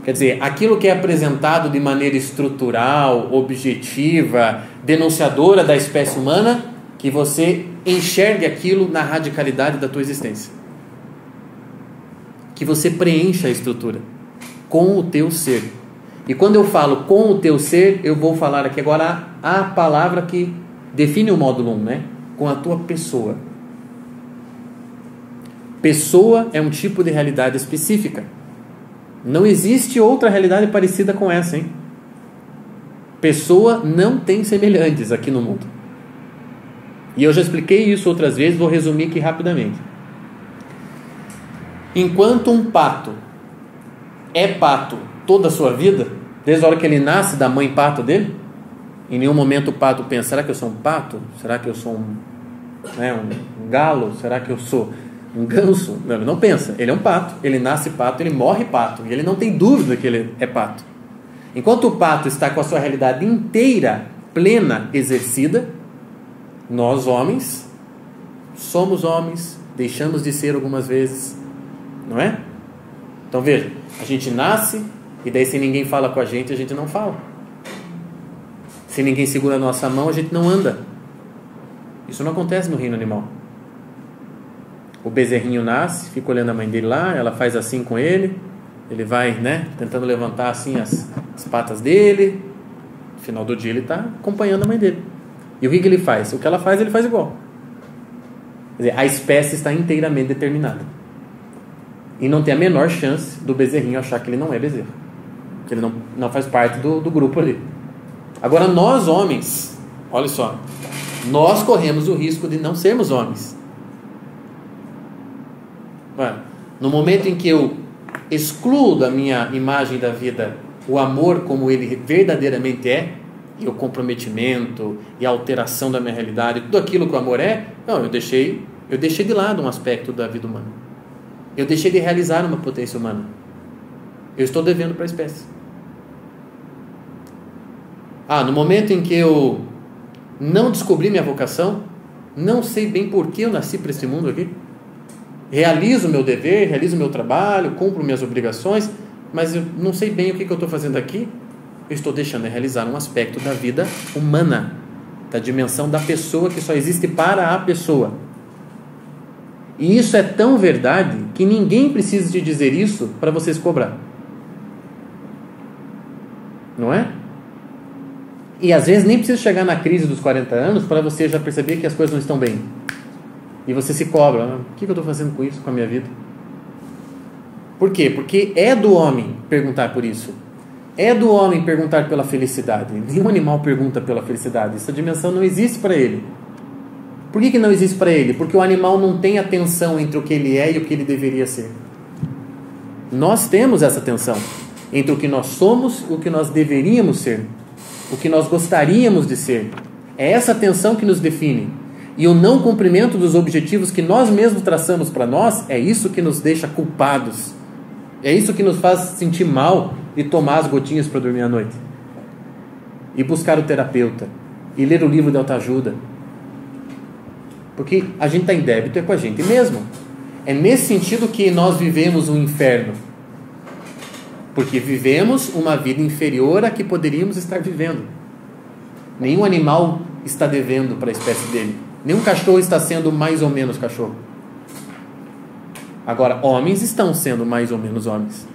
Quer dizer, aquilo que é apresentado de maneira estrutural, objetiva, denunciadora da espécie humana, que você enxergue aquilo na radicalidade da tua existência. Que você preencha a estrutura com o teu ser. E quando eu falo com o teu ser, eu vou falar aqui agora a palavra que define o módulo 1, né? Com a tua pessoa. Pessoa é um tipo de realidade específica. Não existe outra realidade parecida com essa, hein? Pessoa não tem semelhantes aqui no mundo. E eu já expliquei isso outras vezes, vou resumir aqui rapidamente. Enquanto um pato é pato toda a sua vida, desde a hora que ele nasce da mãe pato dele, em nenhum momento o pato pensa, será que eu sou um pato? Será que eu sou um galo? Será que eu sou um ganso? Não, ele não pensa, ele é um pato, ele nasce pato, ele morre pato, e ele não tem dúvida que ele é pato. Enquanto o pato está com a sua realidade inteira, plena, exercida, nós homens, somos homens, deixamos de ser algumas vezes, não é? Então veja, a gente nasce, e daí se ninguém fala com a gente não fala. Se ninguém segura a nossa mão, a gente não anda. Isso não acontece no reino animal. O bezerrinho nasce, fica olhando a mãe dele lá, ela faz assim com ele, ele vai, né, tentando levantar assim as patas dele. No final do dia ele está acompanhando a mãe dele. E o que ele faz? O que ela faz, ele faz igual. Quer dizer, a espécie está inteiramente determinada. E não tem a menor chance do bezerrinho achar que ele não é bezerro, que ele não faz parte do grupo ali. Agora nós homens, olha só, nós corremos o risco de não sermos homens. No momento em que eu excluo da minha imagem da vida o amor como ele verdadeiramente é, e o comprometimento e a alteração da minha realidade, tudo aquilo que o amor é, não, eu deixei de lado um aspecto da vida humana. Eu deixei de realizar uma potência humana. Eu estou devendo para a espécie. No momento em que eu não descobri minha vocação, não sei bem por que eu nasci para esse mundo aqui, realizo o meu dever, realizo o meu trabalho, cumpro minhas obrigações, mas eu não sei bem o que eu estou fazendo aqui, eu estou deixando de realizar um aspecto da vida humana, da dimensão da pessoa que só existe para a pessoa. E isso é tão verdade que ninguém precisa te dizer isso para você se cobrar. Não é? E às vezes nem precisa chegar na crise dos 40 anos para você já perceber que as coisas não estão bem. E você se cobra. O que eu estou fazendo com isso, com a minha vida? Por quê? Porque é do homem perguntar por isso. É do homem perguntar pela felicidade. Nenhum animal pergunta pela felicidade. Essa dimensão não existe para ele. Por que não existe para ele? Porque o animal não tem a tensão entre o que ele é e o que ele deveria ser. Nós temos essa tensão entre o que nós somos e o que nós deveríamos ser, o que nós gostaríamos de ser. É essa tensão que nos define. E o não cumprimento dos objetivos que nós mesmos traçamos para nós, é isso que nos deixa culpados. É isso que nos faz sentir mal de tomar as gotinhas para dormir à noite. E buscar o terapeuta. E ler o livro de autoajuda. Porque a gente está em débito com a gente mesmo. É nesse sentido que nós vivemos um inferno. Porque vivemos uma vida inferior à que poderíamos estar vivendo. Nenhum animal está devendo para a espécie dele. Nenhum cachorro está sendo mais ou menos cachorro. Agora, homens estão sendo mais ou menos homens.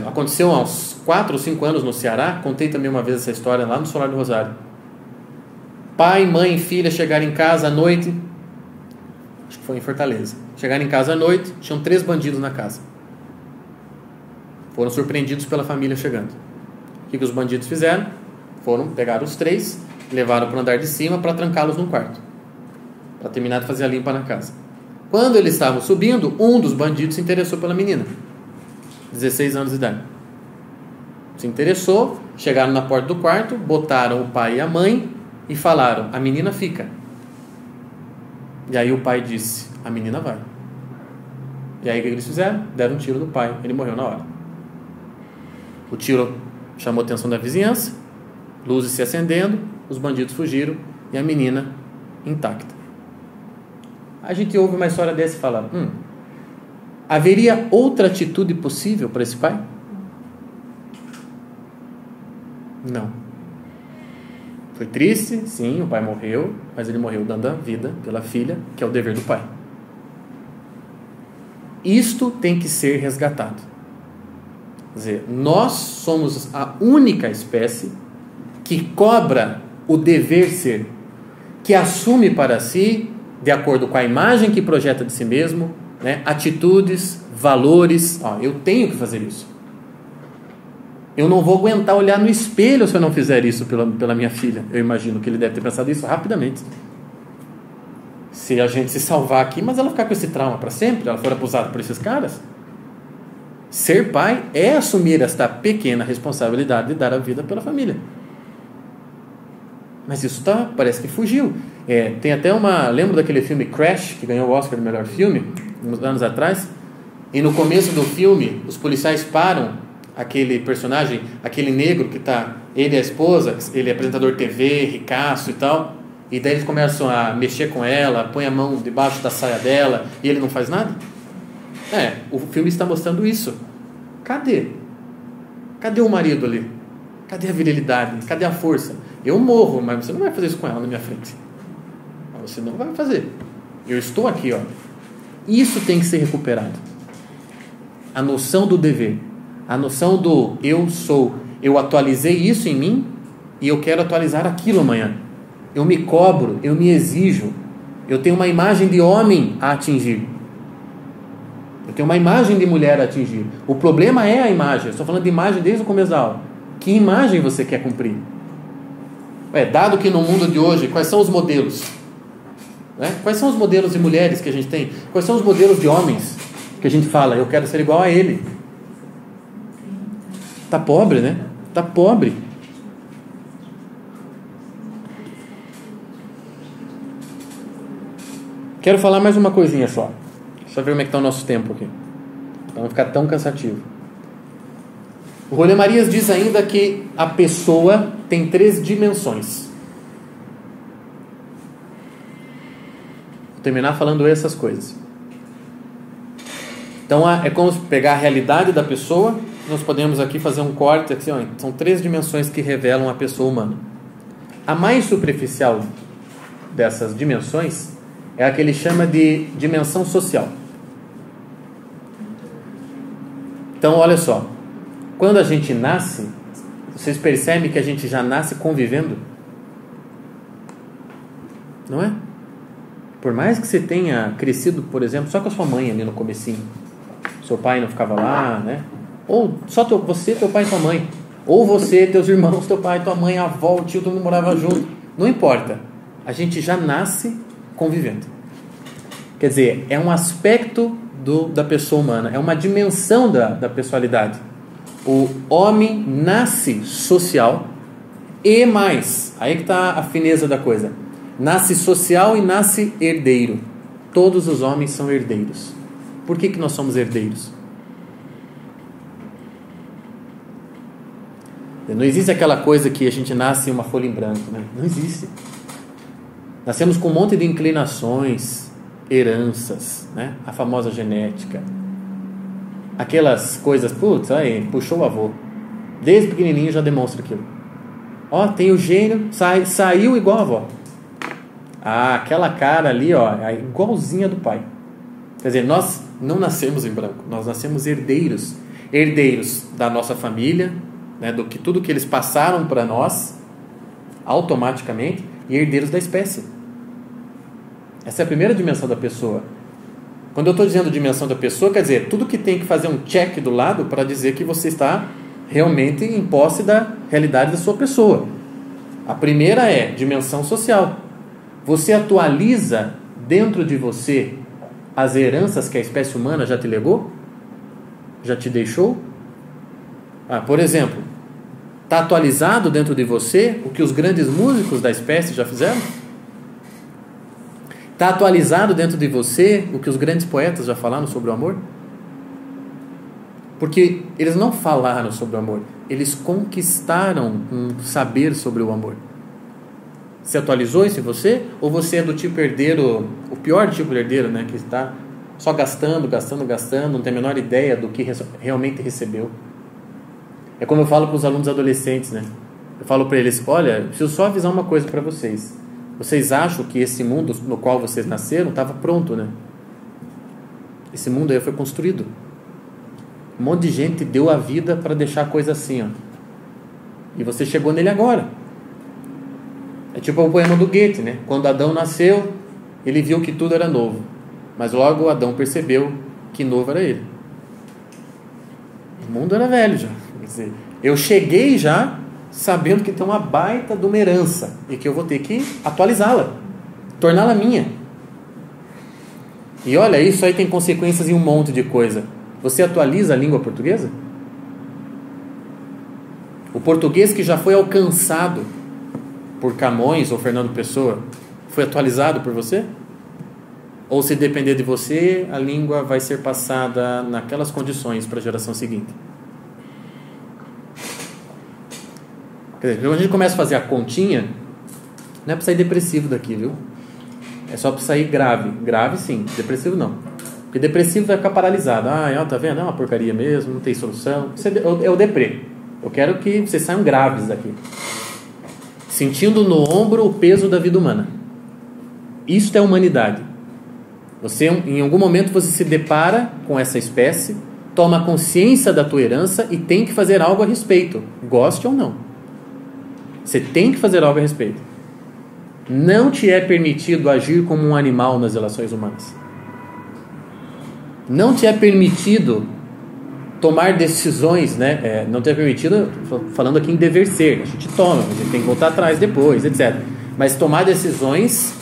Aconteceu há uns 4 ou 5 anos no Ceará. Contei também uma vez essa história lá no Solar do Rosário. Pai, mãe e filha chegaram em casa à noite. Acho que foi em Fortaleza. Chegaram em casa à noite, tinham 3 bandidos na casa. Foram surpreendidos pela família chegando. O que os bandidos fizeram? Pegaram os 3, levaram para o andar de cima para trancá-los num quarto, para terminar de fazer a limpa na casa. Quando eles estavam subindo, um dos bandidos se interessou pela menina, 16 anos de idade. se interessou, chegaram na porta do quarto, botaram o pai e a mãe e falaram: a menina fica. E aí o pai disse: a menina vai. E aí o que eles fizeram? Deram um tiro no pai, ele morreu na hora. O tiro chamou a atenção da vizinhança, luzes se acendendo, os bandidos fugiram e a menina intacta. A gente ouve uma história dessa e fala: haveria outra atitude possível para esse pai? Não. Foi triste, sim, o pai morreu, mas ele morreu dando a vida pela filha, que é o dever do pai. Isto tem que ser resgatado. Quer dizer, nós somos a única espécie que cobra o dever ser, que assume para si, de acordo com a imagem que projeta de si mesmo, né, atitudes, valores. Eu tenho que fazer isso. Eu não vou aguentar olhar no espelho se eu não fizer isso pela minha filha. Eu imagino que ele deve ter pensado isso rapidamente. Se a gente se salvar aqui, mas ela ficar com esse trauma para sempre, ela for abusada por esses caras. Ser pai é assumir esta pequena responsabilidade de dar a vida pela família. Mas isso parece que fugiu. Tem até lembro daquele filme Crash, que ganhou o Oscar de melhor filme, uns anos atrás, e no começo do filme, os policiais param aquele personagem, aquele negro que está, ele e a esposa, ele é apresentador de TV, ricaço e tal, e daí eles começam a mexer com ela, põe a mão debaixo da saia dela, e ele não faz nada? O filme está mostrando isso. Cadê? Cadê o marido ali? Cadê a virilidade? Cadê a força? Eu morro, mas você não vai fazer isso com ela na minha frente. Você não vai fazer. Eu estou aqui, ó. Isso tem que ser recuperado. A noção do dever. A noção do eu sou. Eu atualizei isso em mim e eu quero atualizar aquilo amanhã. Eu me cobro, eu me exijo. Eu tenho uma imagem de homem a atingir. Eu tenho uma imagem de mulher a atingir. O problema é a imagem. Eu estou falando de imagem desde o começo da aula. Que imagem você quer cumprir? Dado que no mundo de hoje, quais são os modelos? Quais são os modelos de mulheres que a gente tem? Quais são os modelos de homens que a gente fala, eu quero ser igual a ele? Tá pobre, né? Tá pobre. Quero falar mais uma coisinha só. Só ver como é que está o nosso tempo aqui, para não ficar tão cansativo. O Rolê Marias diz ainda que a pessoa tem 3 dimensões. Vou terminar falando essas coisas. Então é como pegar a realidade da pessoa. Nós podemos aqui fazer um corte aqui, são 3 dimensões que revelam a pessoa humana. A mais superficial dessas dimensões é a que ele chama de dimensão social. Então olha só, quando a gente nasce, vocês percebem que a gente já nasce convivendo? Não é? Por mais que você tenha crescido, por exemplo, só com a sua mãe ali no comecinho, seu pai não ficava lá, né? Ou só você, teu pai e tua mãe, ou você, teus irmãos, teu pai, tua mãe, a avó, o tio, todo mundo morava junto, não importa, a gente já nasce convivendo. Quer dizer, é um aspecto da pessoa humana, é uma dimensão da pessoalidade. O homem nasce social e mais, aí que está a fineza da coisa, nasce social e nasce herdeiro. Todos os homens são herdeiros. Por que nós somos herdeiros? Não existe aquela coisa que a gente nasce uma folha em branco, né? Não existe. Nascemos com um monte de inclinações, heranças, né? A famosa genética. Aquelas coisas, puxou o avô. Desde pequenininho já demonstra aquilo. Tem o gênio, saiu igual a avó. Aquela cara ali, é igualzinha do pai. Quer dizer, nós não nascemos em branco, nós nascemos herdeiros. Herdeiros da nossa família, né, tudo que eles passaram para nós, automaticamente, e herdeiros da espécie. Essa é a primeira dimensão da pessoa. Quando eu estou dizendo dimensão da pessoa, quer dizer, tudo que tem que fazer um check do lado para dizer que você está realmente em posse da realidade da sua pessoa. A primeira é dimensão social. Você atualiza dentro de você as heranças que a espécie humana já te legou? Já te deixou? Por exemplo, Está atualizado dentro de você o que os grandes músicos da espécie já fizeram? Está atualizado dentro de você o que os grandes poetas já falaram sobre o amor? Porque eles não falaram sobre o amor, eles conquistaram um saber sobre o amor. Se atualizou isso em você? Ou você é do tipo herdeiro, o pior tipo de herdeiro, né? Que está só gastando, não tem a menor ideia do que realmente recebeu. É como eu falo para os alunos adolescentes, né? Eu falo para eles, olha, preciso só avisar uma coisa para vocês. Vocês acham que esse mundo no qual vocês nasceram estava pronto, né? Esse mundo aí foi construído. Um monte de gente deu a vida para deixar a coisa assim, ó. E você chegou nele agora. É tipo o poema do Goethe, né? Quando Adão nasceu, ele viu que tudo era novo. Mas logo Adão percebeu que novo era ele. O mundo era velho já. Quer dizer, eu cheguei já sabendo que tem uma baita de uma herança e que eu vou ter que atualizá-la, torná-la minha. E olha, isso aí tem consequências em um monte de coisa. Você atualiza a língua portuguesa? O português que já foi alcançado por Camões ou Fernando Pessoa foi atualizado por você? Ou se depender de você, a língua vai ser passada naquelas condições para a geração seguinte? Quer dizer, quando a gente começa a fazer a continha, não é para sair depressivo daqui, viu? É só para sair grave. Grave sim, depressivo não. Porque depressivo vai ficar paralisado. Ah, tá vendo? É uma porcaria mesmo, não tem solução. É o deprê. Eu quero que vocês saiam graves daqui. Sentindo no ombro o peso da vida humana. Isto é humanidade. Você, em algum momento você se depara com essa espécie, toma consciência da tua herança e tem que fazer algo a respeito, goste ou não. Você tem que fazer algo a respeito. Não te é permitido agir como um animal nas relações humanas. Não te é permitido tomar decisões, né? Não te é permitido, falando aqui em dever ser, a gente toma, a gente tem que voltar atrás depois, etc. Mas tomar decisões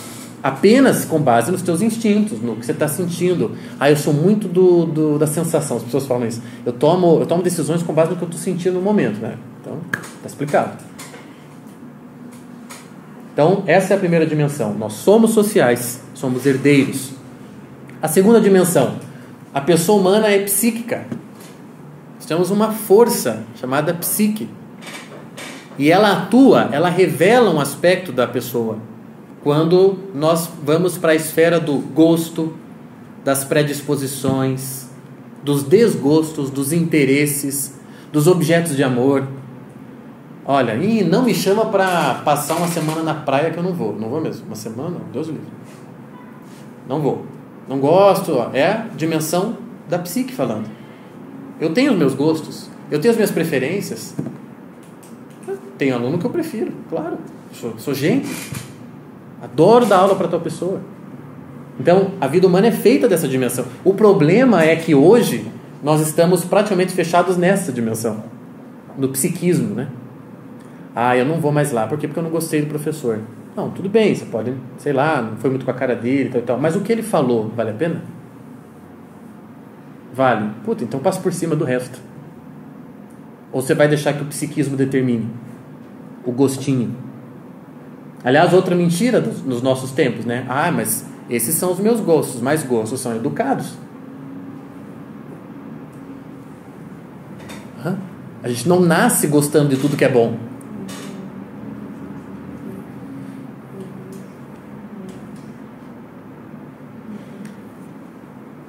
apenas com base nos teus instintos, no que você está sentindo. Eu sou muito da sensação, as pessoas falam isso. Eu tomo decisões com base no que eu estou sentindo no momento, né? Então, está explicado. Então, essa é a primeira dimensão. Nós somos sociais, somos herdeiros. A segunda dimensão, a pessoa humana é psíquica. Nós temos uma força chamada psique. E ela atua, ela revela um aspecto da pessoa. Quando nós vamos para a esfera do gosto, das predisposições, dos desgostos, dos interesses, dos objetos de amor. Olha, não me chama para passar uma semana na praia que eu não vou. Não vou mesmo. Uma semana, não. Deus livre. Não vou. Não gosto. É a dimensão da psique falando. Eu tenho os meus gostos. Eu tenho as minhas preferências. Tem aluno que eu prefiro, claro. Sou gente. Adoro dar aula para tal pessoa. Então, a vida humana é feita dessa dimensão. O problema é que hoje nós estamos praticamente fechados nessa dimensão. No psiquismo, né? Eu não vou mais lá. Por quê? Porque eu não gostei do professor. Não, tudo bem, você pode, sei lá, não foi muito com a cara dele e tal. Mas o que ele falou, vale a pena? Vale. Puta, então passa por cima do resto. Ou você vai deixar que o psiquismo determine o gostinho? Aliás, outra mentira nos nossos tempos, né? Mas esses são os meus gostos. Mas gostos são educados. A gente não nasce gostando de tudo que é bom.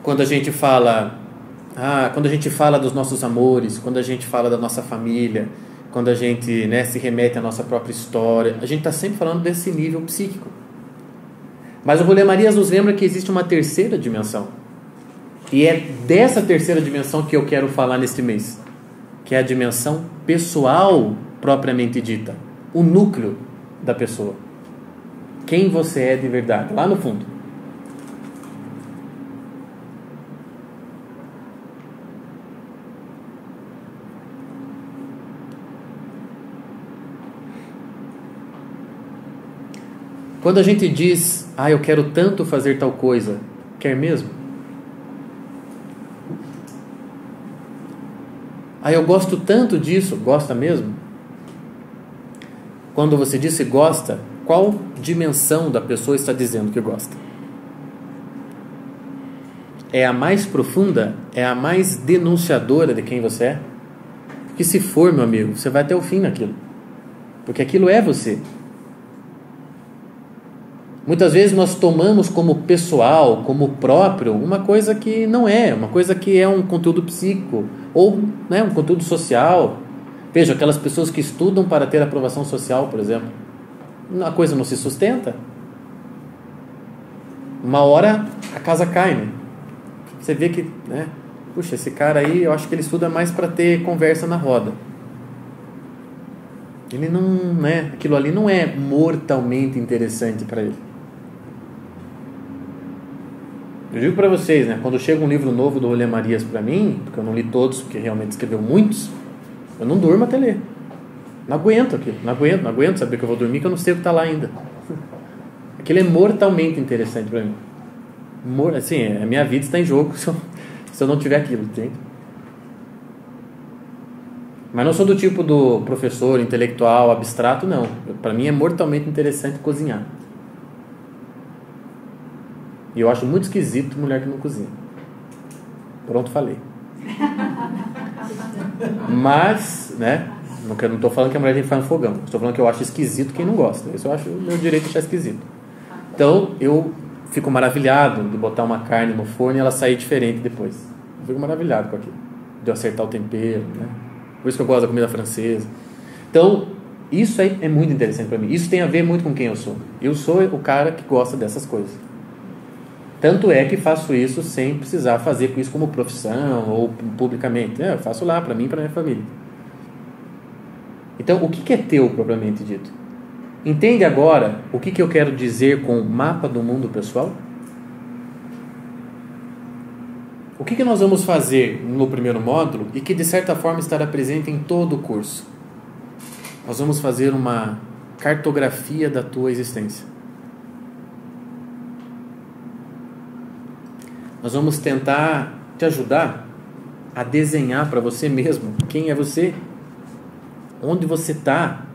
Quando a gente fala dos nossos amores, quando a gente fala da nossa família, quando a gente, né, se remete à nossa própria história, a gente está sempre falando desse nível psíquico. Mas o Rolê Marias nos lembra que existe uma terceira dimensão. E é dessa terceira dimensão que eu quero falar neste mês, que é a dimensão pessoal propriamente dita, o núcleo da pessoa. Quem você é de verdade, lá no fundo. Quando a gente diz, eu quero tanto fazer tal coisa, quer mesmo? Eu gosto tanto disso, gosta mesmo? quando você diz que gosta, qual dimensão da pessoa está dizendo que gosta? É a mais profunda? É a mais denunciadora de quem você é? Porque se for, meu amigo, você vai até o fim naquilo. Porque aquilo é você. Muitas vezes nós tomamos como pessoal, como próprio, uma coisa que não é, uma coisa que é um conteúdo psíquico, ou né, um conteúdo social. Veja, aquelas pessoas que estudam para ter aprovação social, por exemplo. A coisa não se sustenta. Uma hora a casa cai, né? Você vê que, né? Puxa, esse cara aí, eu acho que ele estuda mais para ter conversa na roda. Ele não, né? Aquilo ali não é mortalmente interessante para ele. Eu digo para vocês, né? Quando chega um livro novo do William Marias para mim, porque eu não li todos, porque realmente escreveu muitos, eu não durmo até ler. Não aguento aquilo, não aguento saber que eu vou dormir, que eu não sei o que está lá ainda. Aquilo é mortalmente interessante para mim. Assim, a minha vida está em jogo se eu não tiver aquilo, entende? Mas não sou do tipo do professor intelectual, abstrato, não. Para mim é mortalmente interessante cozinhar. E eu acho muito esquisito mulher que não cozinha. Pronto, falei. Mas, né? Não estou falando que a mulher tem que fazer no fogão. Estou falando que eu acho esquisito quem não gosta. Isso eu acho o meu direito de achar esquisito. Então, eu fico maravilhado de botar uma carne no forno e ela sair diferente depois. Eu fico maravilhado com aquilo. De eu acertar o tempero, né? Por isso que eu gosto da comida francesa. Então, isso aí é muito interessante para mim. Isso tem a ver muito com quem eu sou. Eu sou o cara que gosta dessas coisas. Tanto é que faço isso sem precisar fazer com isso como profissão ou publicamente. Eu faço lá para mim e para minha família. Então, o que é teu propriamente dito? Entende agora o que eu quero dizer com o mapa do mundo pessoal? O que nós vamos fazer no primeiro módulo e que de certa forma estará presente em todo o curso? Nós vamos fazer uma cartografia da tua existência. Nós vamos tentar te ajudar a desenhar para você mesmo quem é você, onde você está,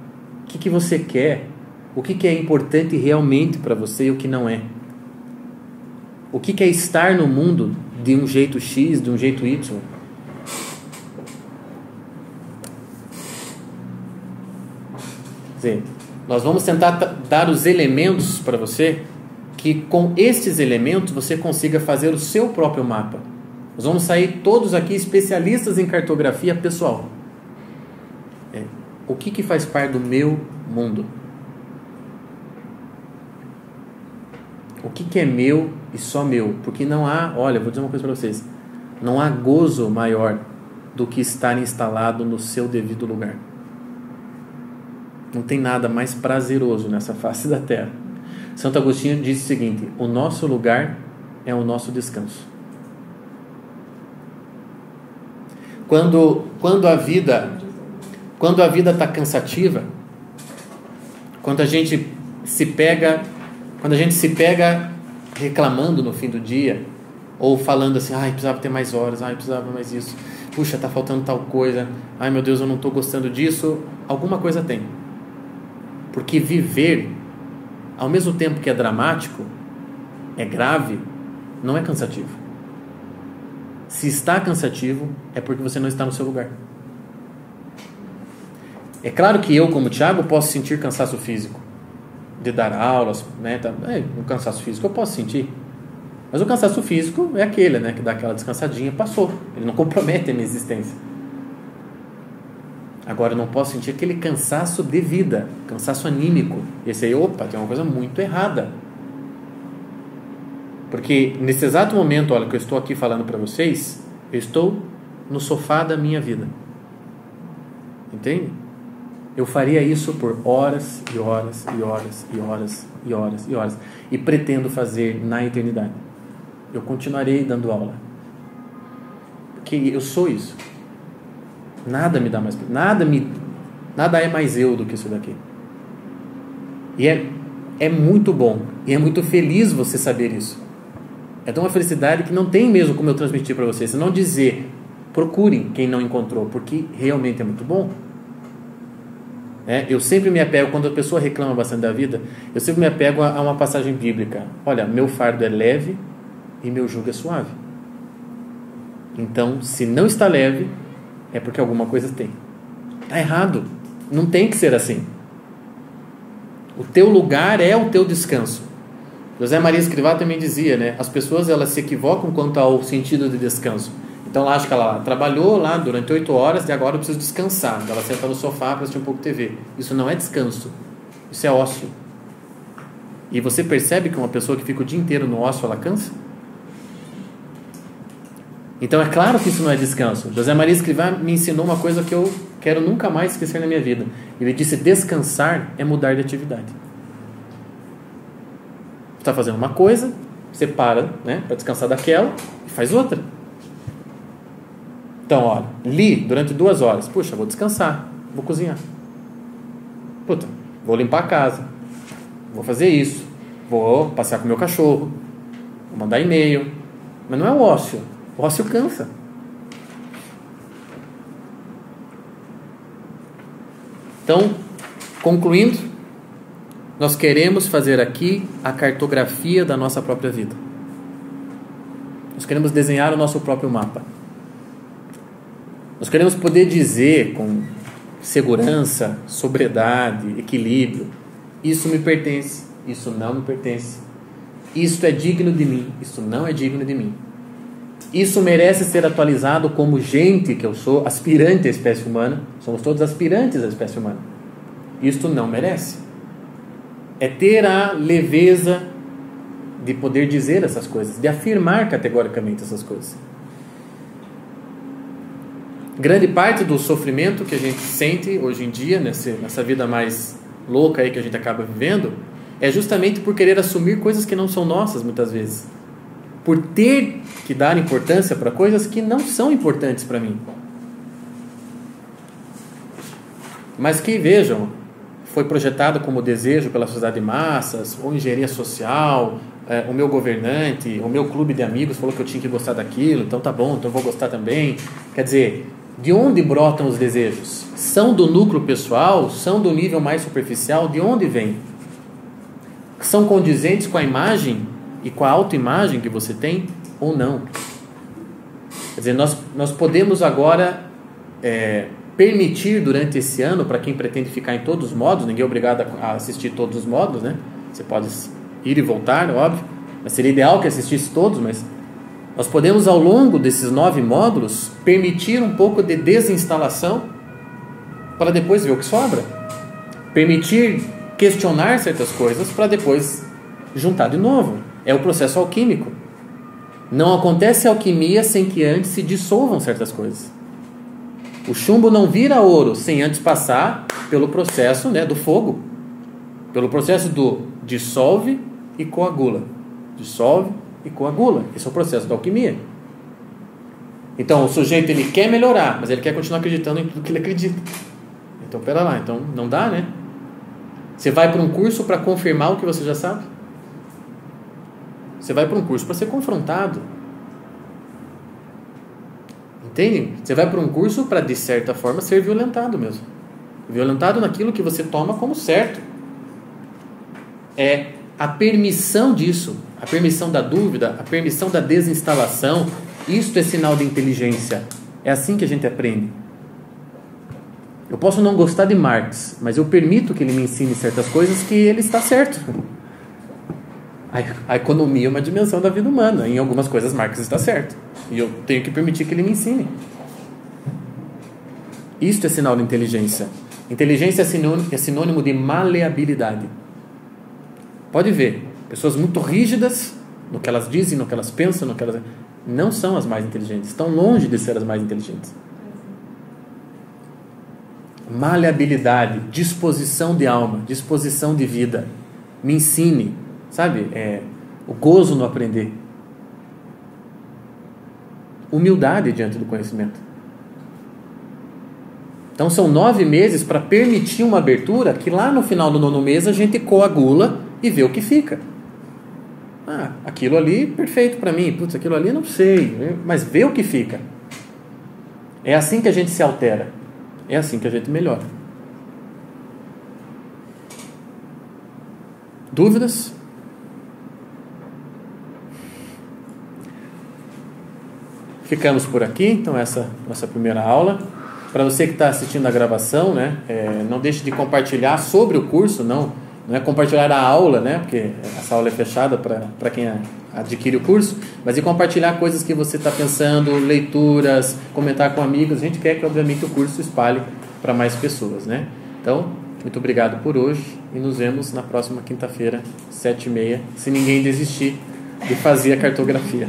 o que você quer, o que é importante realmente para você e o que não é. O que é estar no mundo de um jeito X, de um jeito Y. Quer nós vamos tentar dar os elementos para você, que com estes elementos você consiga fazer o seu próprio mapa. Nós vamos sair todos aqui especialistas em cartografia pessoal. O que faz parte do meu mundo? O que é meu e só meu? Porque não há, olha, vou dizer uma coisa para vocês, não há gozo maior do que estar instalado no seu devido lugar. Não tem nada mais prazeroso nessa face da terra. Santo Agostinho diz o seguinte: o nosso lugar é o nosso descanso. Quando a vida está cansativa, quando a gente se pega reclamando no fim do dia, ou falando assim, precisava ter mais horas, precisava mais isso, puxa, está faltando tal coisa, meu Deus, eu não estou gostando disso, alguma coisa tem. Porque viver, ao mesmo tempo que é dramático, é grave, não é cansativo. Se está cansativo, é porque você não está no seu lugar. É claro que eu, como Tiago, posso sentir cansaço físico de dar aulas, né? Um cansaço físico eu posso sentir, mas o cansaço físico é aquele, né, que dá aquela descansadinha, passou, ele não compromete a minha existência. Agora eu não posso sentir aquele cansaço de vida, cansaço anímico. Esse aí, tem uma coisa muito errada, porque nesse exato momento, olha, que eu estou aqui falando para vocês, eu estou no sofá da minha vida, entende? Eu faria isso por horas e horas e horas e horas e horas e horas, e pretendo fazer na eternidade. Eu continuarei dando aula, porque eu sou isso. Nada me dá mais, nada é mais eu do que isso daqui. E é muito bom e é muito feliz você saber isso. É de uma felicidade que não tem mesmo como eu transmitir para vocês. Se não dizer, procurem quem não encontrou, porque realmente é muito bom. Eu sempre me apego, quando a pessoa reclama bastante da vida, eu sempre me apego a uma passagem bíblica. Olha, meu fardo é leve e meu jugo é suave. Então, se não está leve, é porque alguma coisa tem. Está errado. Não tem que ser assim. O teu lugar é o teu descanso. José Maria Escrivá também dizia, né? As pessoas, elas se equivocam quanto ao sentido de descanso. Então ela acha que ela trabalhou lá durante 8 horas e agora eu preciso descansar. Ela senta no sofá para assistir um pouco de TV. Isso não é descanso. Isso é ócio. E você percebe que uma pessoa que fica o dia inteiro no ócio, ela cansa? Então é claro que isso não é descanso. José Maria Escrivá me ensinou uma coisa que eu quero nunca mais esquecer na minha vida. Ele disse: descansar é mudar de atividade. Você está fazendo uma coisa, você para, né, para descansar daquela e faz outra. Então, olha, li durante 2 horas. Puxa, vou descansar, vou cozinhar. Puta, vou limpar a casa, vou fazer isso, vou passear com o meu cachorro, vou mandar e-mail. Mas não é o ócio. O ócio cansa. Então, concluindo, nós queremos fazer aqui a cartografia da nossa própria vida. Nós queremos desenhar o nosso próprio mapa. Nós queremos poder dizer com segurança, sobriedade, equilíbrio: isso me pertence, isso não me pertence. Isto é digno de mim, isso não é digno de mim. Isso merece ser atualizado como gente que eu sou, aspirante à espécie humana. Somos todos aspirantes à espécie humana. Isto não merece. É ter a leveza de poder dizer essas coisas, de afirmar categoricamente essas coisas. Grande parte do sofrimento que a gente sente hoje em dia, nessa vida mais louca aí que a gente acaba vivendo, é justamente por querer assumir coisas que não são nossas, muitas vezes. Por ter que dar importância para coisas que não são importantes para mim. Mas que, vejam, foi projetado como desejo pela sociedade de massas, ou engenharia social, o meu governante, o meu clube de amigos falou que eu tinha que gostar daquilo, então tá bom, então eu vou gostar também. Quer dizer, de onde brotam os desejos? São do núcleo pessoal? São do nível mais superficial? De onde vêm? São condizentes com a imagem e com a autoimagem que você tem ou não? Quer dizer, nós podemos agora permitir durante esse ano, para quem pretende ficar em todos os modos, ninguém é obrigado a assistir todos os modos, né? Você pode ir e voltar, óbvio, mas seria ideal que assistisse todos, mas nós podemos, ao longo desses 9 módulos, permitir um pouco de desinstalação para depois ver o que sobra. Permitir questionar certas coisas para depois juntar de novo. É o processo alquímico. Não acontece alquimia sem que antes se dissolvam certas coisas. O chumbo não vira ouro sem antes passar pelo processo, né, do fogo. Pelo processo do dissolve e coagula. Dissolve e coagula. Esse é o processo da alquimia. Então o sujeito, ele quer melhorar, mas ele quer continuar acreditando em tudo que ele acredita. Então pera lá, então não dá, né? Você vai para um curso para confirmar o que você já sabe? Você vai para um curso para ser confrontado. Entende? Você vai para um curso para, de certa forma, ser violentado mesmo. Violentado naquilo que você toma como certo. É a permissão disso, a permissão da dúvida, a permissão da desinstalação. Isto é sinal de inteligência. É assim que a gente aprende. Eu posso não gostar de Marx, mas eu permito que ele me ensine certas coisas que ele está certo. A economia é uma dimensão da vida humana. Em algumas coisas Marx está certo. E eu tenho que permitir que ele me ensine. Isto é sinal de inteligência. Inteligência é sinônimo de maleabilidade. Pode ver, pessoas muito rígidas no que elas dizem, no que elas pensam, no que elas... não são as mais inteligentes. Estão longe de ser as mais inteligentes. Maleabilidade, disposição de alma, disposição de vida. Me ensine, sabe? O gozo no aprender. Humildade diante do conhecimento. Então são 9 meses para permitir uma abertura que lá no final do 9º mês a gente coagula e vê o que fica. Aquilo ali, perfeito para mim. Putz, aquilo ali não sei, mas vê o que fica. É assim que a gente se altera. É assim que a gente melhora. Dúvidas? Ficamos por aqui, então essa nossa primeira aula. Para você que está assistindo a gravação, né, não deixe de compartilhar sobre o curso, não é compartilhar a aula, né, porque essa aula é fechada para quem adquire o curso, mas de compartilhar coisas que você está pensando, leituras, comentar com amigos. A gente quer que, obviamente, o curso espalhe para mais pessoas, né? Então, muito obrigado por hoje e nos vemos na próxima quinta-feira, 7h30, se ninguém desistir de fazer a cartografia.